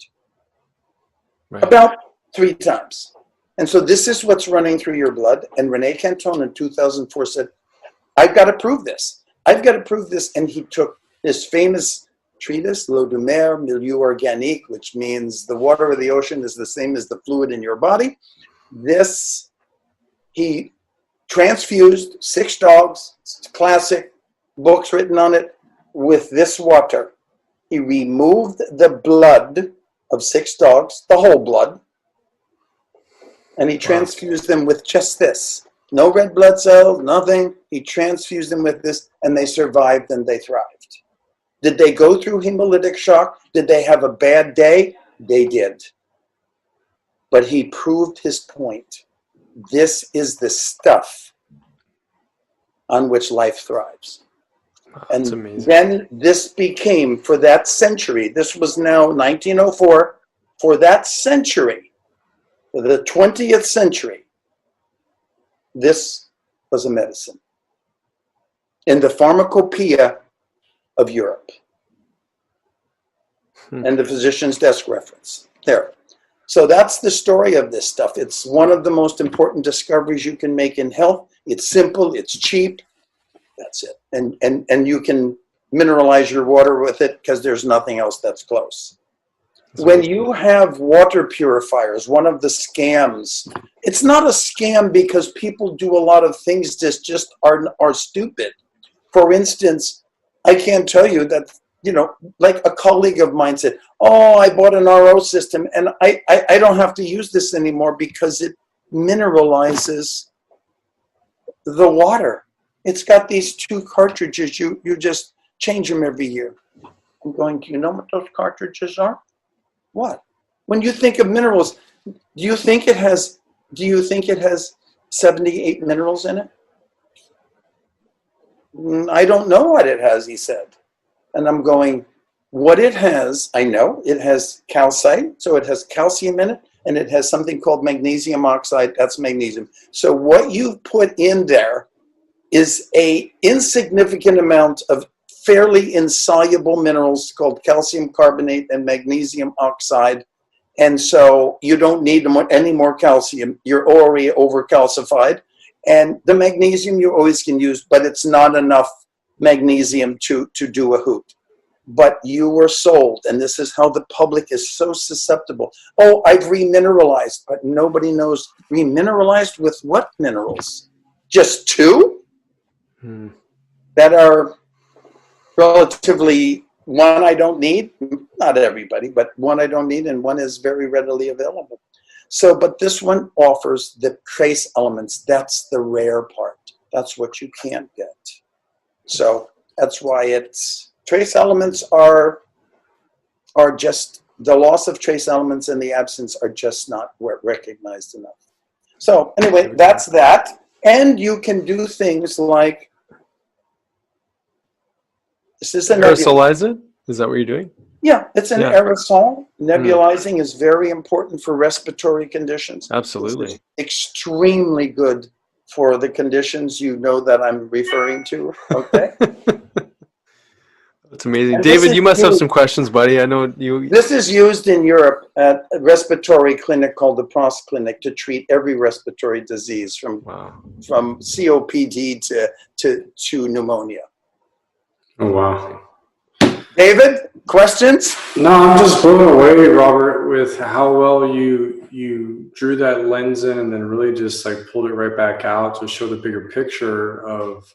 Right. About 3 times. And so this is what's running through your blood. And Rene Canton in 2004 said, I've got to prove this. I've got to prove this. And he took this famous treatise, L'eau de mer, milieu organique, which means the water of the ocean is the same as the fluid in your body. This, he transfused 6 dogs, classic books written on it, with this water. He removed the blood of 6 dogs, the whole blood, and he transfused them with just this. No red blood cells, nothing. He transfused them with this, and they survived and they thrived. Did they go through hemolytic shock? Did they have a bad day? They did. But he proved his point. This is the stuff on which life thrives. Wow, and amazing. Then this became, for that century, this was now 1904, for that century, for the 20th century, this was a medicine in the pharmacopoeia of Europe. And the physician's desk reference there. So that's the story of this stuff. It's one of the most important discoveries you can make in health. It's simple, it's cheap. That's it. And you can mineralize your water with it because there's nothing else that's close. When you have water purifiers, one of the scams, it's not a scam because people do a lot of things that just are stupid. For instance, I can't tell you that, like a colleague of mine said, oh, I bought an RO system and I don't have to use this anymore because it mineralizes the water. It's got these 2 cartridges. You just change them every year. I'm going, do you know what those cartridges are? What? When you think of minerals, do you think it has 78 minerals in it? I don't know what it has, he said. And I'm going, what it has, I know, it has calcite, so it has calcium in it, and it has something called magnesium oxide, that's magnesium. So what you've put in there is a insignificant amount of fairly insoluble minerals called calcium carbonate and magnesium oxide. And so you don't need any more calcium. You're already overcalcified. And the magnesium you always can use, but it's not enough magnesium to do a hoot. But you were sold, and this is how the public is so susceptible. Oh, I've remineralized, but nobody knows remineralized with what minerals? Just 2? That are relatively, one I don't need, not everybody, but one I don't need, and one is very readily available. So, but this one offers the trace elements. That's the rare part. That's what you can't get. So that's why trace elements are just, the loss of trace elements and the absence are just not recognized enough. So anyway, that's that. And you can do things like, this is an aerosolize it? Is that what you're doing? Yeah, it's an aerosol. Nebulizing is very important for respiratory conditions. Absolutely. It's extremely good for the conditions you know that I'm referring to. Okay. That's amazing. David, you must have some questions, buddy. I know you. This is used in Europe at a respiratory clinic called the Prost Clinic to treat every respiratory disease from COPD to pneumonia. Oh, wow. David, questions? No, I'm just blown away, Robert, with how well you drew that lens in and then really just like pulled it right back out to show the bigger picture of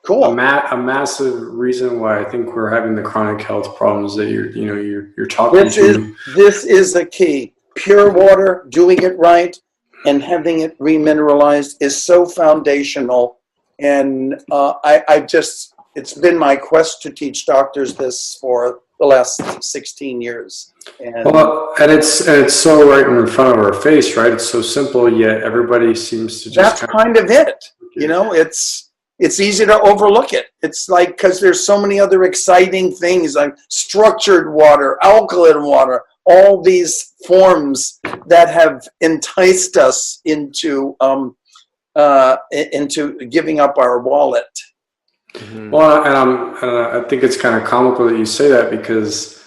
Cool. A massive reason why I think we're having the chronic health problems that you're talking to. This is the key. Pure water, doing it right, and having it remineralized is so foundational. And it's been my quest to teach doctors this for the last 16 years. And it's so right in front of our face, right? It's so simple, yet everybody seems to just that's kind of it. You know, it's easy to overlook it. It's like, because there's so many other exciting things like structured water, alkaline water, all these forms that have enticed us into giving up our wallet. Mm-hmm. Well, and I think it's kind of comical that you say that, because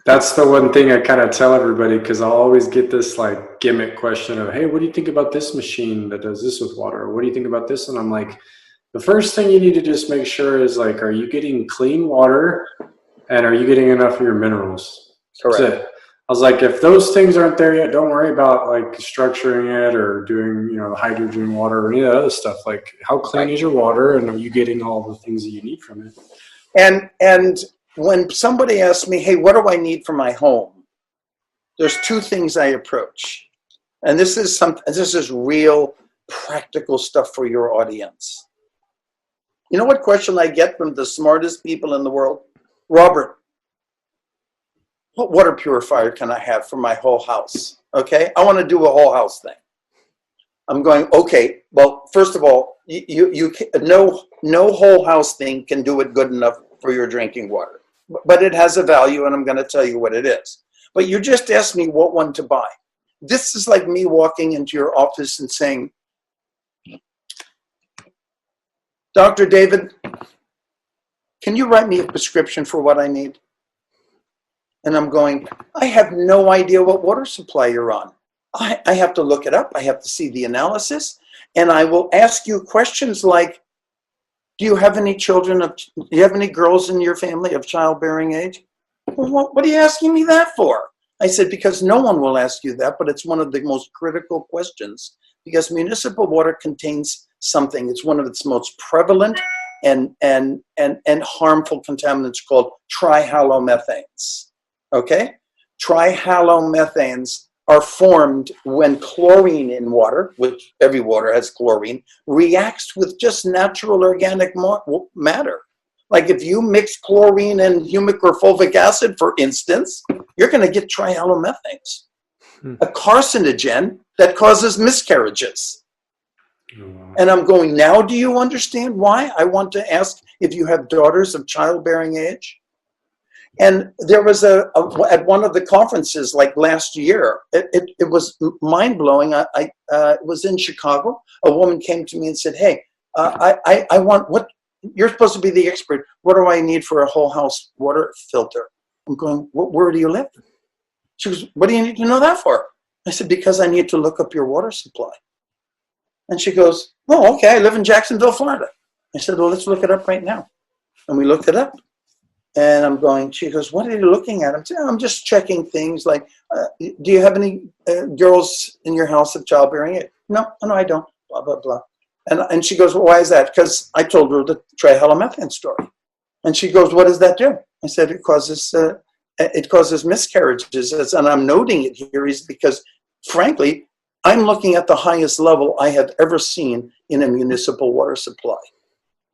that's the one thing I kind of tell everybody, because I'll always get this like gimmick question of, hey, what do you think about this machine that does this with water? Or what do you think about this? And I'm like, the first thing you need to just make sure is like, are you getting clean water, and are you getting enough of your minerals? Correct. That's it. I was like, if those things aren't there yet, don't worry about like structuring it or doing, hydrogen water or any of that other stuff. Like, how clean is your water, and are you getting all the things that you need from it? And when somebody asks me, hey, what do I need for my home? There's two things I approach. And this is real practical stuff for your audience. You know what question I get from the smartest people in the world? Robert, what water purifier can I have for my whole house? Okay, I want to do a whole house thing. I'm going, okay, well, first of all, no whole house thing can do it good enough for your drinking water. But it has a value, and I'm going to tell you what it is. But you just asked me what one to buy. This is like me walking into your office and saying, Dr. David, can you write me a prescription for what I need? And I'm going, I have no idea what water supply you're on. I have to look it up. I have to see the analysis. And I will ask you questions like, do you have any do you have any girls in your family of childbearing age? Well, what are you asking me that for? I said, because no one will ask you that, but it's one of the most critical questions, because municipal water contains something. It's one of its most prevalent and harmful contaminants called trihalomethanes. Okay? Trihalomethanes are formed when chlorine in water, which every water has chlorine, reacts with just natural organic matter. Like if you mix chlorine and humic or fulvic acid, for instance, you're going to get trihalomethanes, a carcinogen that causes miscarriages. And I'm going, now do you understand why I want to ask if you have daughters of childbearing age? And there was at one of the conferences like last year, it was mind-blowing. It was in Chicago. A woman came to me and said, hey, I want, what, you're supposed to be the expert. What do I need for a whole house water filter? I'm going, where do you live? She goes, what do you need to know that for? I said, because I need to look up your water supply. And she goes, oh, okay, I live in Jacksonville, Florida. I said, well, let's look it up right now. And we looked it up. And I'm going, she goes, what are you looking at? I'm just checking things like, do you have any girls in your house of childbearing age? No, I don't, blah, blah, blah. And she goes, well, why is that? Because I told her the trihalomethane story. And she goes, what does that do? I said, it causes miscarriages. And I'm noting it here is because, frankly, I'm looking at the highest level I have ever seen in a municipal water supply.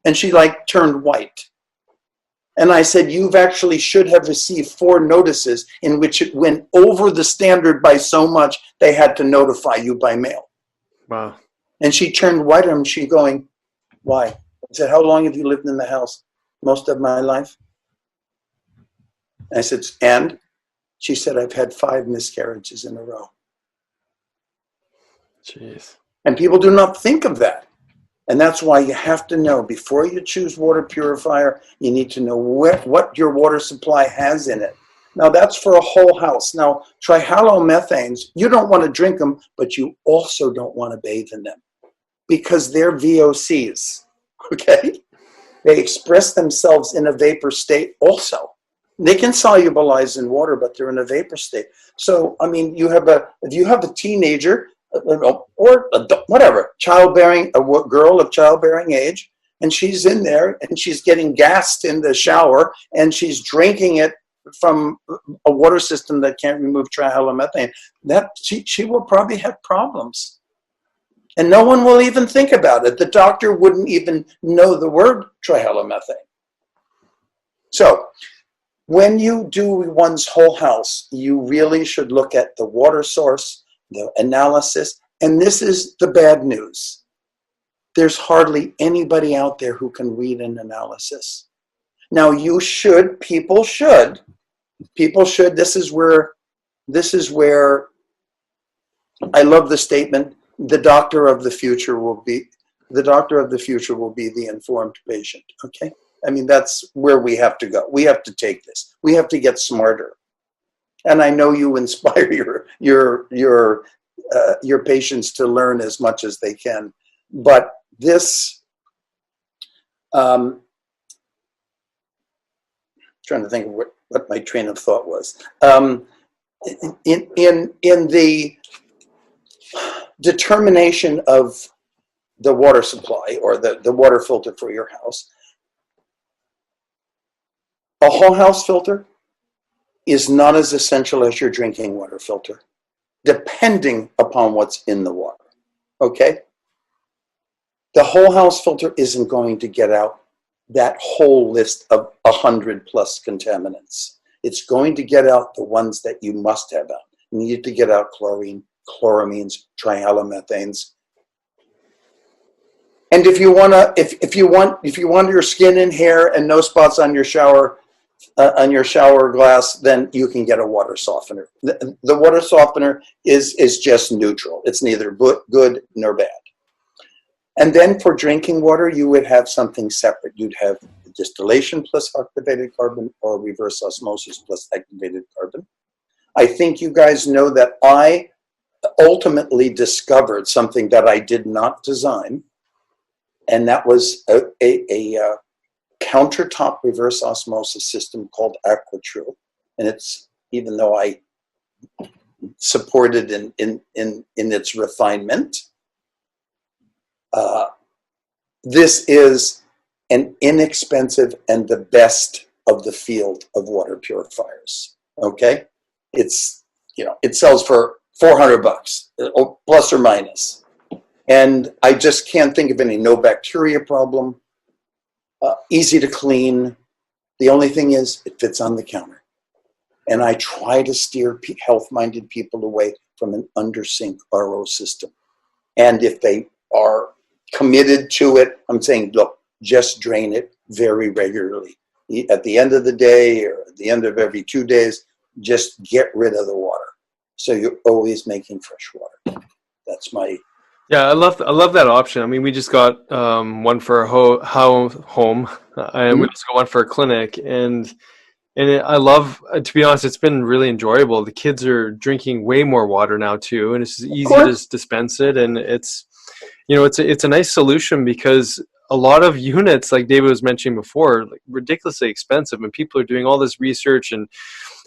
And she turned white. And I said, you've actually should have received 4 notices in which it went over the standard by so much they had to notify you by mail. Wow. And she turned white and she going, why? I said, how long have you lived in the house? Most of my life. I said, and? She said, I've had 5 miscarriages in a row. Jeez. And people do not think of that. And that's why you have to know, before you choose water purifier, you need to know what your water supply has in it. Now, that's for a whole house. Now, trihalomethanes, you don't want to drink them, but you also don't want to bathe in them because they're VOCs, okay? They express themselves in a vapor state also. They can solubilize in water, but they're in a vapor state. So, I mean, if you have a teenager, or whatever, a girl of childbearing age, And she's in there and she's getting gassed in the shower and she's drinking it from a water system that can't remove trihalomethane. That she will probably have problems. And no one will even think about it. The doctor wouldn't even know the word trihalomethane. So when you do one's whole house, you really should look at the water source, the analysis, and this is the bad news. There's hardly anybody out there who can read an analysis. Now people should, this is where I love the statement, the doctor of the future will be the informed patient, okay? I mean, that's where we have to go. We have to take this. We have to get smarter. And I know you inspire your patients to learn as much as they can. But this, trying to think of what my train of thought was. In the determination of the water supply or the water filter for your house, a whole house filter is not as essential as your drinking water filter, depending upon what's in the water, okay? The whole house filter isn't going to get out that whole list of 100 plus contaminants. It's going to get out the ones that you must have out. You need to get out chlorine, chloramines, trihalomethanes. And if you want your skin and hair and no spots on your shower glass, then you can get a water softener. The water softener is just neutral. It's neither good nor bad. And then for drinking water, you would have something separate. You'd have distillation plus activated carbon or reverse osmosis plus activated carbon. I think you guys know that I ultimately discovered something that I did not design, and that was a countertop reverse osmosis system called AquaTrue. And it's, even though I supported in its refinement, this is an inexpensive and the best of the field of water purifiers. Okay, it sells for $400 plus or minus, and I just can't think of any. No bacteria problem, easy to clean. The only thing is it fits on the counter, and I try to steer health-minded people away from an under-sink RO system. And if they are committed to it, I'm saying, look, just drain it very regularly. At the end of the day or at the end of every 2 days, just get rid of the water. So you're always making fresh water. That's my... Yeah, I love that option. I mean, we just got one for our home, and we just got one for a clinic, and I love, to be honest, it's been really enjoyable. The kids are drinking way more water now too, and it's easy to just dispense it, and it's a nice solution because a lot of units, like David was mentioning before, like ridiculously expensive, and people are doing all this research and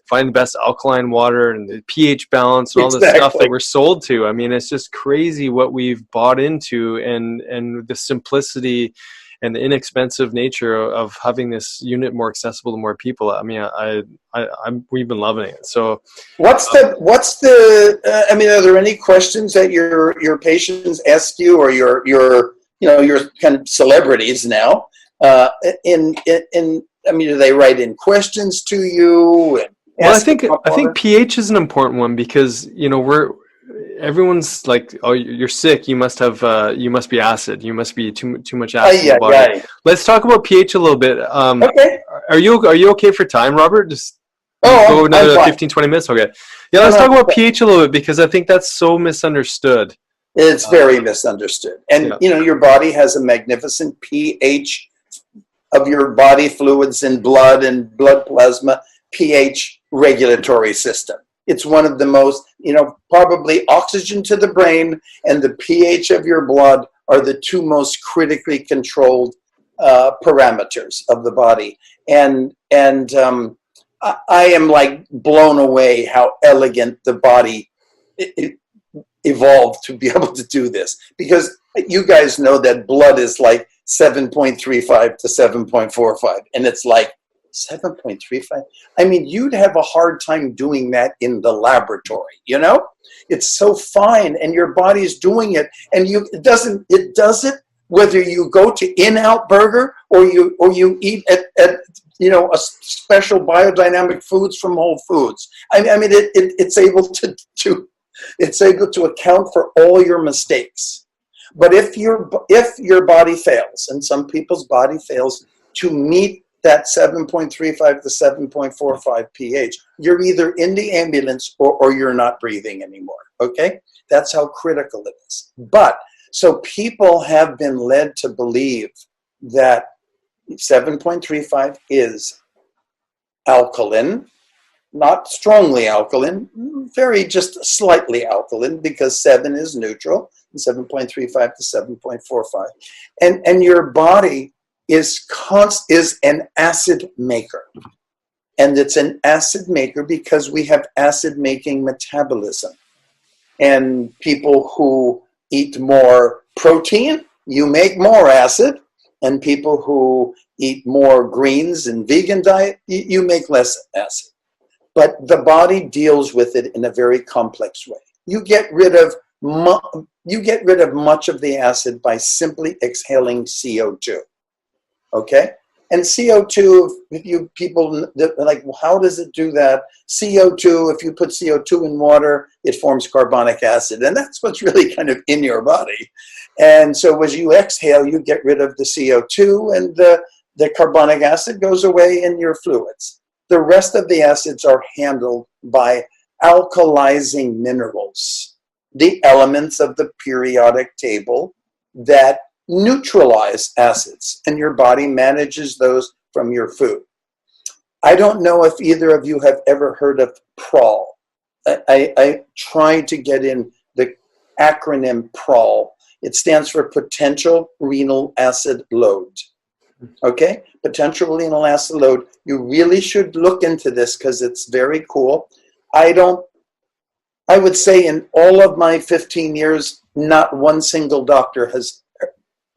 find the best alkaline water and the pH balance and all this stuff that we're sold to. I mean, it's just crazy what we've bought into, and the simplicity and the inexpensive nature of having this unit more accessible to more people. I mean, we've been loving it. So what's the I mean, are there any questions that your patients ask you, or your kind of celebrities now, I mean, do they write in questions to you? Well, I think pH is an important one because, everyone's like, oh, you're sick, you must be acid, you must be too much acid in the body. Yeah. Let's talk about pH a little bit. Okay. Are you okay for time, Robert? Just go another 15-20 minutes. Okay. Yeah, let's talk about pH a little bit because I think that's so misunderstood. It's very misunderstood. And your body has a magnificent pH of your body fluids and blood plasma pH regulatory system. It's one of the most, probably oxygen to the brain and the pH of your blood are the two most critically controlled parameters of the body. And I am like blown away how elegant the body evolved to be able to do this. Because you guys know that blood is like 7.35 to 7.45. And it's like, 7.35? I mean, you'd have a hard time doing that in the laboratory, you know? It's so fine, and your body's doing it, and it does it whether you go to In-N-Out Burger or you eat at a special biodynamic foods from Whole Foods. I mean, it's able to account for all your mistakes. But if your body fails, and some people's body fails to meet that 7.35 to 7.45 pH, you're either in the ambulance or you're not breathing anymore, okay? That's how critical it is. But, so people have been led to believe that 7.35 is alkaline, not strongly alkaline, very just slightly alkaline, because 7 is neutral, and 7.35 to 7.45. And your body is an acid maker. And it's an acid maker because we have acid-making metabolism. And people who eat more protein, you make more acid. And people who eat more greens and vegan diet, you make less acid. But the body deals with it in a very complex way. You get rid of much of the acid by simply exhaling CO2. Okay? And CO2, people are like, well, how does it do that? CO2, if you put CO2 in water, it forms carbonic acid. And that's what's really kind of in your body. And so as you exhale, you get rid of the CO2, and the carbonic acid goes away in your fluids. The rest of the acids are handled by alkalizing minerals, the elements of the periodic table that neutralize acids, and your body manages those from your food. I don't know if either of you have ever heard of PROL. I tried to get in the acronym PROL. It stands for potential renal acid load. Okay? Potential renal acid load. You really should look into this because it's very cool. I would say in all of my 15 years, not one single doctor has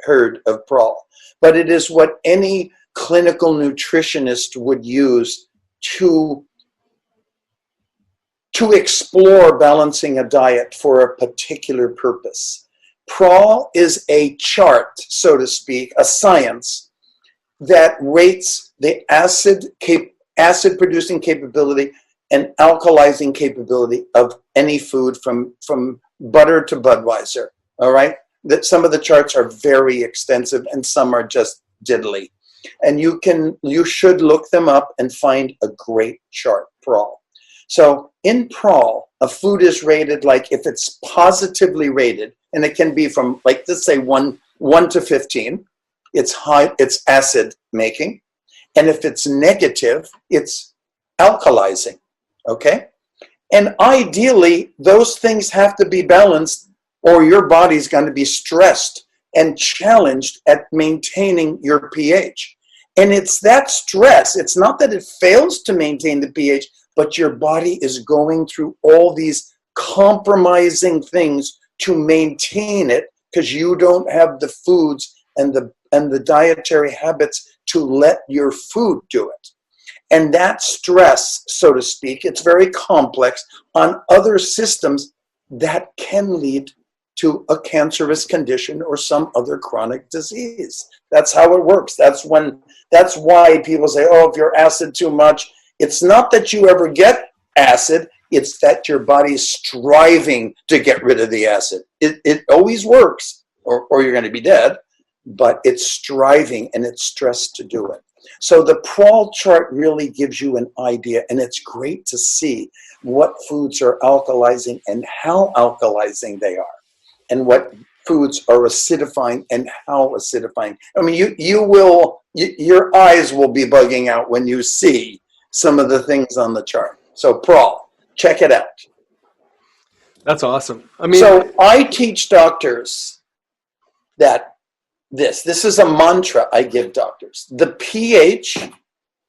heard of PROL, but it is what any clinical nutritionist would use to explore balancing a diet for a particular purpose. PROL is a chart, so to speak, a science that rates the acid producing capability and alkalizing capability of any food from butter to Budweiser, all right? That some of the charts are very extensive and some are just diddly. And you should look them up and find a great chart, PROL. So in PROL, a food is rated like if it's positively rated, and it can be from like, let's say 1 to 15, it's high, it's acid making. And if it's negative, it's alkalizing, okay? And ideally, those things have to be balanced, or your body's going to be stressed and challenged at maintaining your pH. And it's that stress. It's not that it fails to maintain the pH, but your body is going through all these compromising things to maintain it because you don't have the foods and the dietary habits to let your food do it. And that stress, so to speak, it's very complex on other systems that can lead to a cancerous condition or some other chronic disease. That's how it works. That's why people say, oh, if you're acid too much, it's not that you ever get acid, it's that your body's striving to get rid of the acid. It always works, or you're going to be dead, but it's striving and it's stressed to do it. So the PROL chart really gives you an idea, and it's great to see what foods are alkalizing and how alkalizing they are, and what foods are acidifying and how acidifying. I mean, your eyes will be bugging out when you see some of the things on the chart. So PROL, check it out. That's awesome. I mean, so I teach doctors that this is a mantra I give doctors. The pH,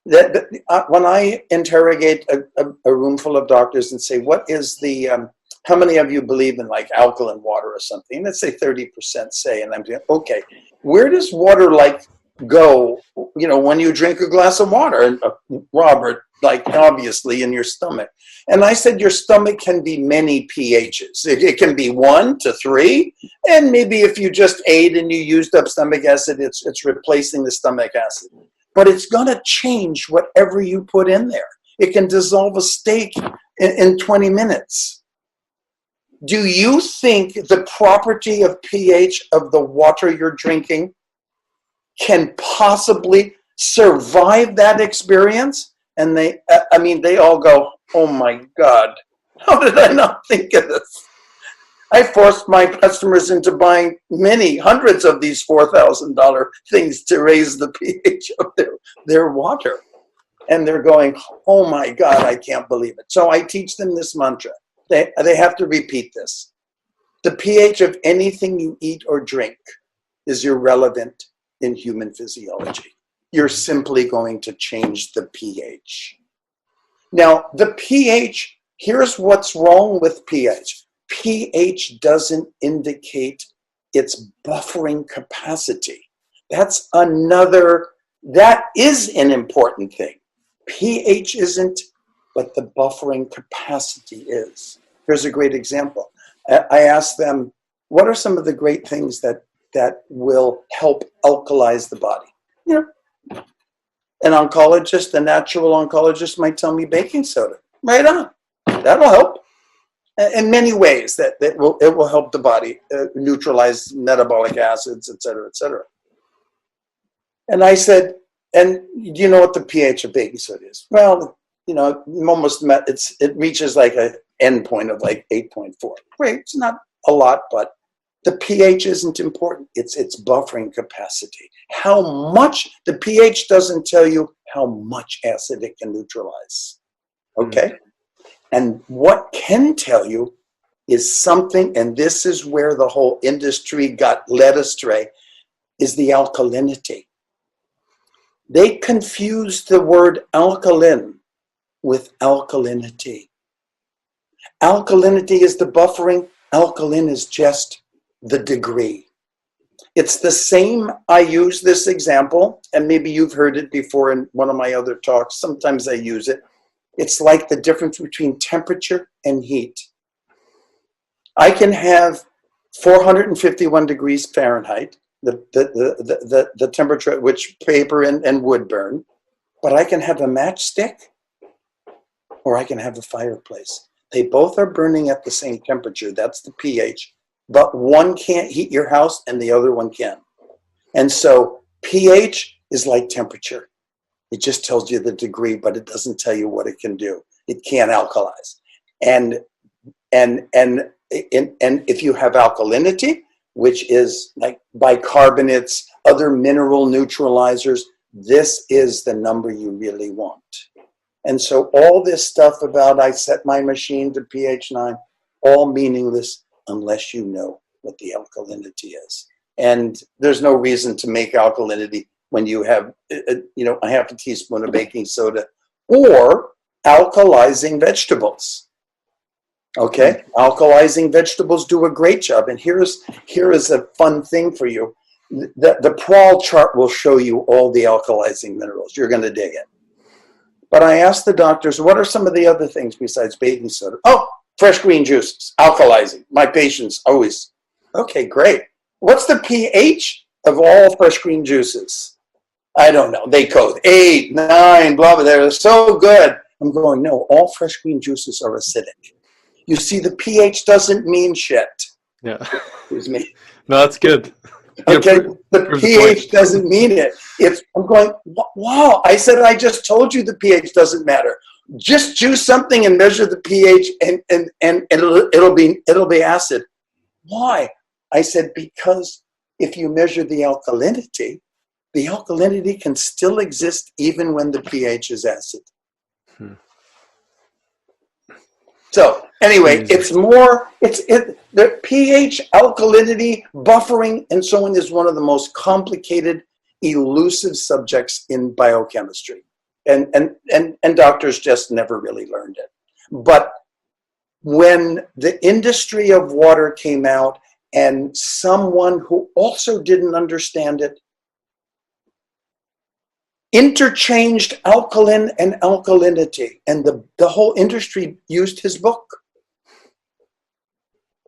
when I interrogate a room full of doctors and say, what is the how many of you believe in like alkaline water or something? Let's say 30% say, and I'm doing, okay, where does water like go, you know, when you drink a glass of water? And Robert, like obviously in your stomach. And I said, your stomach can be many pHs. It can be 1 to 3. And maybe if you just ate and you used up stomach acid, it's replacing the stomach acid. But it's going to change whatever you put in there. It can dissolve a steak in 20 minutes. Do you think the property of pH of the water you're drinking can possibly survive that experience? And they all go, oh my God, how did I not think of this? I forced my customers into buying many hundreds of these $4,000 things to raise the pH of their water. And they're going, oh my God, I can't believe it. So I teach them this mantra. They have to repeat this. The pH of anything you eat or drink is irrelevant in human physiology. You're simply going to change the pH. Now, the pH, here's what's wrong with pH. pH doesn't indicate its buffering capacity. That is an important thing. pH isn't, but the buffering capacity is. Here's a great example. I asked them, what are some of the great things that will help alkalize the body? You know, an oncologist, a natural oncologist might tell me baking soda. Right on. That'll help. In many ways, it will help the body neutralize metabolic acids, et cetera, et cetera. And I said, and do you know what the pH of baking soda is? Well, you know, it reaches like an end point of like 8.4. Great, it's not a lot, but the pH isn't important. It's its buffering capacity. How much, the pH doesn't tell you how much acid it can neutralize. Okay? And what can tell you is something, and this is where the whole industry got led astray, is the alkalinity. They confused the word alkaline with alkalinity. Alkalinity is the buffering. Alkaline is just the degree. It's the same. I use this example, and maybe you've heard it before in one of my other talks. Sometimes I use it. It's like the difference between temperature and heat. I can have 451 degrees Fahrenheit, the temperature at which paper and wood burn, but I can have a matchstick or I can have a fireplace. They both are burning at the same temperature. That's the pH. But one can't heat your house and the other one can. And so pH is like temperature. It just tells you the degree, but it doesn't tell you what it can do. It can't alkalize. And if you have alkalinity, which is like bicarbonates, other mineral neutralizers, this is the number you really want. And so all this stuff about I set my machine to pH 9, all meaningless unless you know what the alkalinity is. And there's no reason to make alkalinity when you have, a half a teaspoon of baking soda or alkalizing vegetables. Okay, alkalizing vegetables do a great job. And here is a fun thing for you. The Prahl chart will show you all the alkalizing minerals. You're going to dig it. But I asked the doctors, what are some of the other things besides baking soda? Oh, fresh green juices, alkalizing. My patients always, okay, great. What's the pH of all fresh green juices? I don't know. They code 8, 9, blah, blah. They're so good. I'm going, no, all fresh green juices are acidic. You see, the pH doesn't mean shit. Yeah. Excuse me. No, that's good. Okay, the pH doesn't mean it. I'm going, wow. I said, I just told you the pH doesn't matter. Just choose something and measure the pH, and it'll be acid. Why? I said, because if you measure the alkalinity can still exist even when the pH is acid. So anyway, the pH, alkalinity, buffering, and so on is one of the most complicated, elusive subjects in biochemistry. And doctors just never really learned it. But when the industry of water came out and someone who also didn't understand it interchanged alkaline and alkalinity, and the whole industry used his book.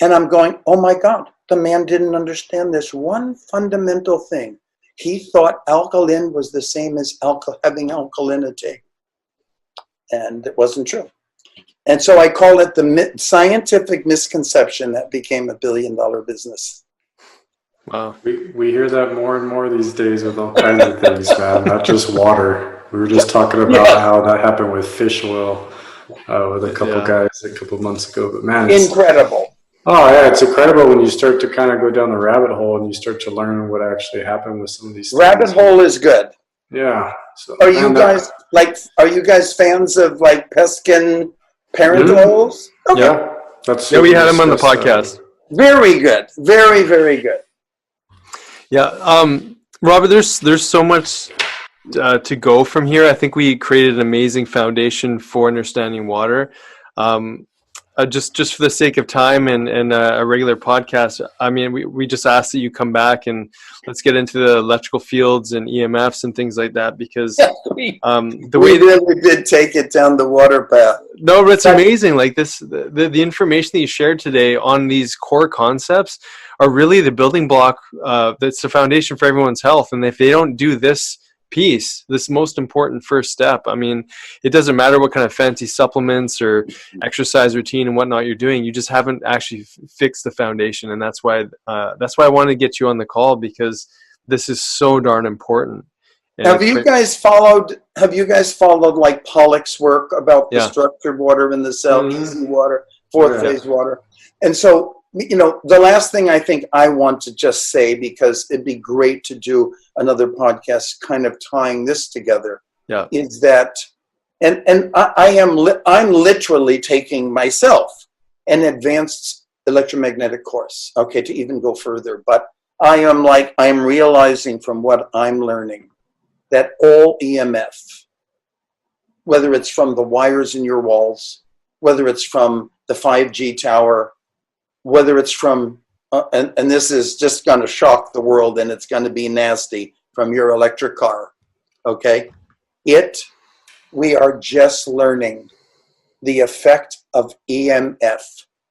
And I'm going, oh my God, the man didn't understand this one fundamental thing. He thought alkaline was the same as having alkalinity. And it wasn't true. And so I call it the scientific misconception that became $1 billion business. Wow. We hear that more and more these days with all kinds of things, man, not just water. We were just talking about how that happened with fish oil with a couple guys a couple months ago. But man, incredible. Oh yeah, it's incredible when you start to kind of go down the rabbit hole and you start to learn what actually happened with some of these things. Rabbit hole is good. Yeah. So, are you guys fans of like Peskin parent holes? Okay. Yeah, we had him on the podcast. Very good. Very, very good. Yeah. Robert, there's so much to go from here. I think we created an amazing foundation for understanding water. Just for the sake of time and a regular podcast, I mean, we just ask that you come back and let's get into the electrical fields and EMFs and things like that, because we really did take it down the water path. No, it's amazing. Like the information that you shared today on these core concepts are really the building block. That's the foundation for everyone's health. And if they don't do this piece, this most important first step, I mean, it doesn't matter what kind of fancy supplements or exercise routine and whatnot you're doing, you just haven't actually fixed the foundation. And that's why I wanted to get you on the call, because this is so darn important. And have you guys followed like Pollock's work about the structured water in the cell, easy water, fourth phase water? And so, the last thing I think I want to just say, because it'd be great to do another podcast kind of tying this together, is that, and I'm literally taking myself an advanced electromagnetic course, to even go further. But I'm realizing from what I'm learning that all EMF, whether it's from the wires in your walls, whether it's from the 5G tower, whether it's from, and this is just going to shock the world and it's going to be nasty, from your electric car, we are just learning the effect of EMF,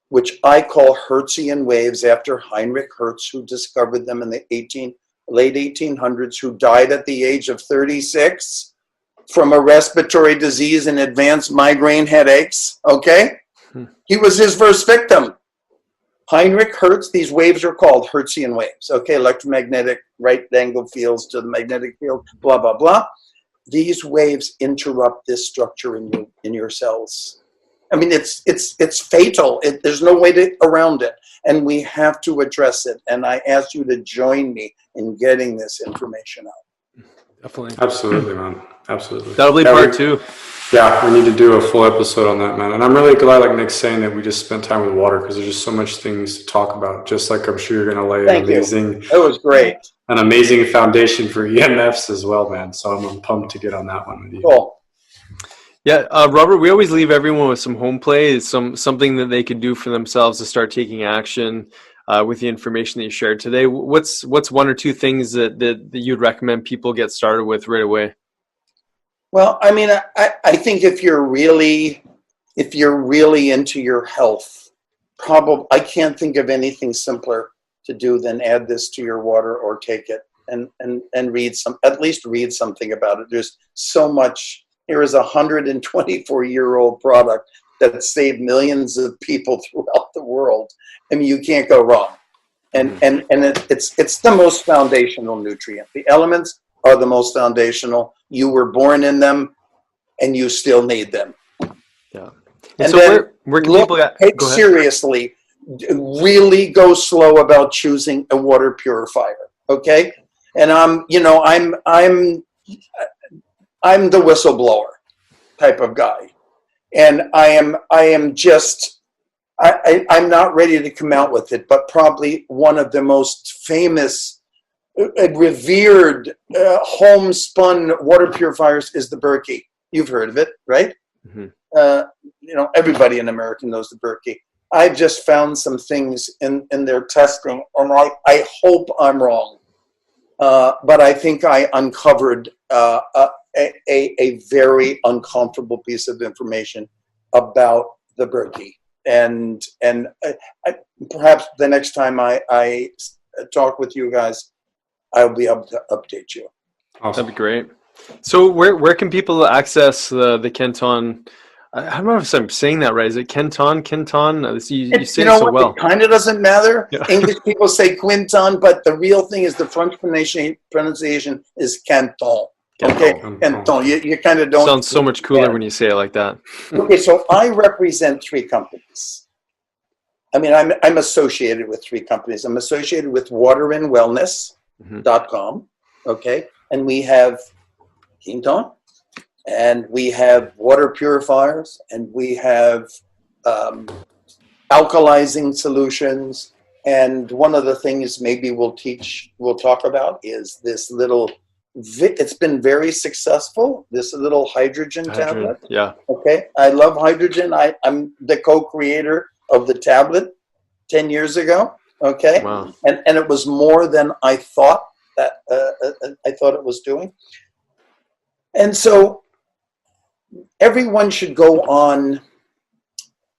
which I call Hertzian waves after Heinrich Hertz, who discovered them in the late 1800s, who died at the age of 36 from a respiratory disease and advanced migraine headaches, He was his first victim. Heinrich Hertz, these waves are called Hertzian waves, electromagnetic right-angle fields to the magnetic field, blah, blah, blah. These waves interrupt this structure in your cells. I mean, it's fatal. There's no way around it, and we have to address it. And I ask you to join me in getting this information out. Definitely. Absolutely, man. Absolutely. That'll be part 2. Yeah, we need to do a full episode on that, man. And I'm really glad, like Nick's saying, that we just spent time with water, because there's just so much things to talk about. Just like I'm sure you're going to lay It was great. An amazing foundation for EMFs as well, man. So I'm pumped to get on that one with you. Cool. Yeah, Robert, we always leave everyone with some home play, something that they could do for themselves to start taking action with the information that you shared today. What's one or two things that you'd recommend people get started with right away? Well, I mean, I think if you're really into your health, I can't think of anything simpler to do than add this to your water or take it and at least read something about it. There's so much. Here is a 124-year-old product that saved millions of people throughout the world. I mean, you can't go wrong. And it's the most foundational nutrient. The elements are the most foundational. You were born in them, and you still need them. Yeah. And so then where can people take seriously. Really go slow about choosing a water purifier. Okay, and I'm the whistleblower type of guy, and I'm not ready to come out with it, but probably one of the most famous, revered, homespun water purifiers is the Berkey. You've heard of it, right? Mm-hmm. everybody in America knows the Berkey. I've just found some things in their testing, and I hope I'm wrong. But I think I uncovered a very uncomfortable piece of information about the Berkey. And I, perhaps the next time I talk with you guys, I'll be able to update you. Awesome. That'd be great. So where can people access the Kenton? I don't know if I'm saying that right. Is it Kenton? You say it so well. It kind of doesn't matter. Yeah. English people say Quinton, but the real thing is the French pronunciation is Canton. Okay, Canton. You kind of don't. Sounds so much cooler when you say it like that. Okay, so I represent 3 companies. I mean, I'm associated with 3 companies. I'm associated with waterandwellness.com. Okay, and we have Quinton, and we have water purifiers, and we have alkalizing solutions. And one of the things maybe we'll talk about is this little, it's been very successful, this little hydrogen tablet. Yeah. Okay. I love hydrogen. I'm the co-creator of the tablet 10 years ago. Okay. Wow. And it was more than I thought that I thought it was doing. And so everyone should go on.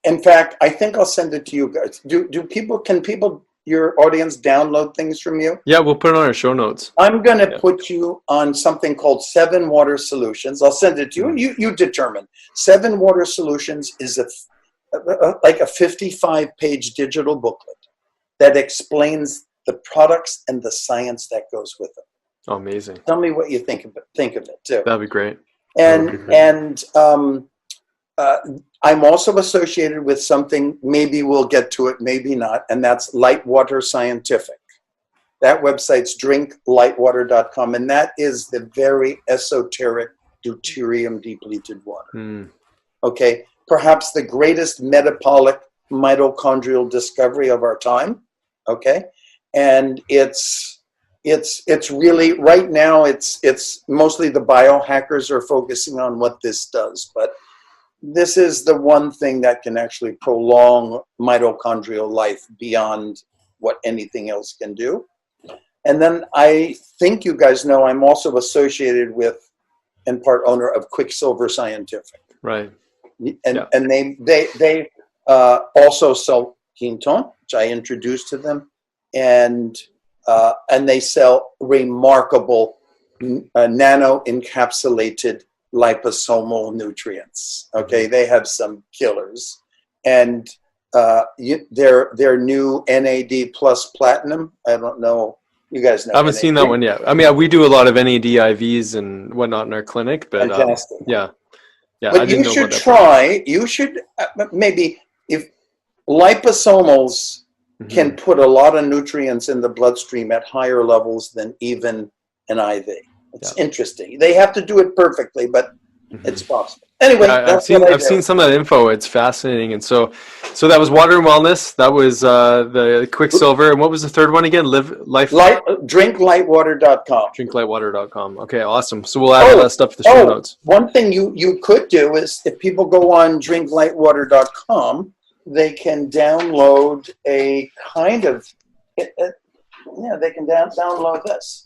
In fact, I think I'll send it to you guys. Can people, your audience, download things from you? Yeah, we'll put it on our show notes. I'm going to put you on something called 7 Water Solutions. I'll send it to you. You determine. 7 Water Solutions is like a 55-page digital booklet that explains the products and the science that goes with them. Oh, amazing. Tell me what you think of it too. That'd be great. And I'm also associated with something, maybe we'll get to it, maybe not, and that's Lightwater Scientific. That website's drinklightwater.com, and that is the very esoteric deuterium depleted water. Okay, perhaps the greatest metabolic mitochondrial discovery of our time. Okay, and it's really, right now, it's mostly the biohackers are focusing on what this does, but this is the one thing that can actually prolong mitochondrial life beyond what anything else can do. And then I think you guys know I'm also associated with and part owner of Quicksilver Scientific. Right. And they also sell Quinton, which I introduced to them, and they sell remarkable nano encapsulated liposomal nutrients. Okay, they have some killers, and their new NAD plus platinum. I don't know. You guys know. I haven't seen that one yet. I mean, we do a lot of NAD IVs and whatnot in our clinic, but fantastic. Yeah. But you should try. You should maybe, if liposomals can put a lot of nutrients in the bloodstream at higher levels than even an IV. It's interesting. They have to do it perfectly, but it's possible. Anyway, I've seen some of that info. It's fascinating. And so that was Water and Wellness. That was the Quicksilver. And what was the third one again? Drinklightwater.com. Drinklightwater.com. Okay, awesome. So we'll add all that stuff to the show notes. One thing you could do is, if people go on drinklightwater.com, they can download a kind of, they can download this.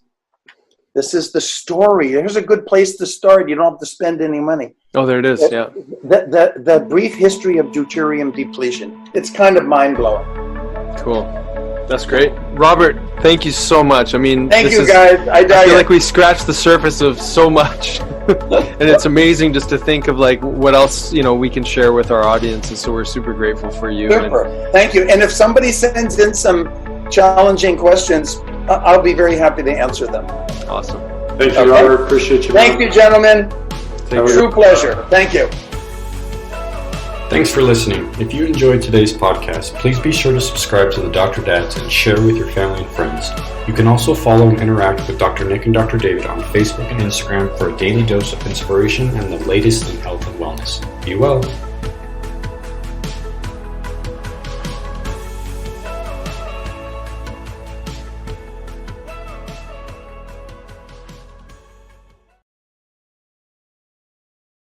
This is the story. Here's a good place to start. You don't have to spend any money. Oh, there it is. Yeah. The brief history of deuterium depletion. It's kind of mind-blowing. Cool. That's great. Robert, thank you so much. I mean, thank you guys. I feel like we scratched the surface of so much. And it's amazing just to think of like what else, we can share with our audience. And so we're super grateful for you. Super. Thank you. And if somebody sends in some challenging questions, I'll be very happy to answer them. Awesome. Thank you, Robert. Appreciate you. Thank you, gentlemen. True pleasure. Thank you. Thanks for listening. If you enjoyed today's podcast, please be sure to subscribe to the Dr. Dads and share with your family and friends. You can also follow and interact with Dr. Nick and Dr. David on Facebook and Instagram for a daily dose of inspiration and the latest in health and wellness. Be well.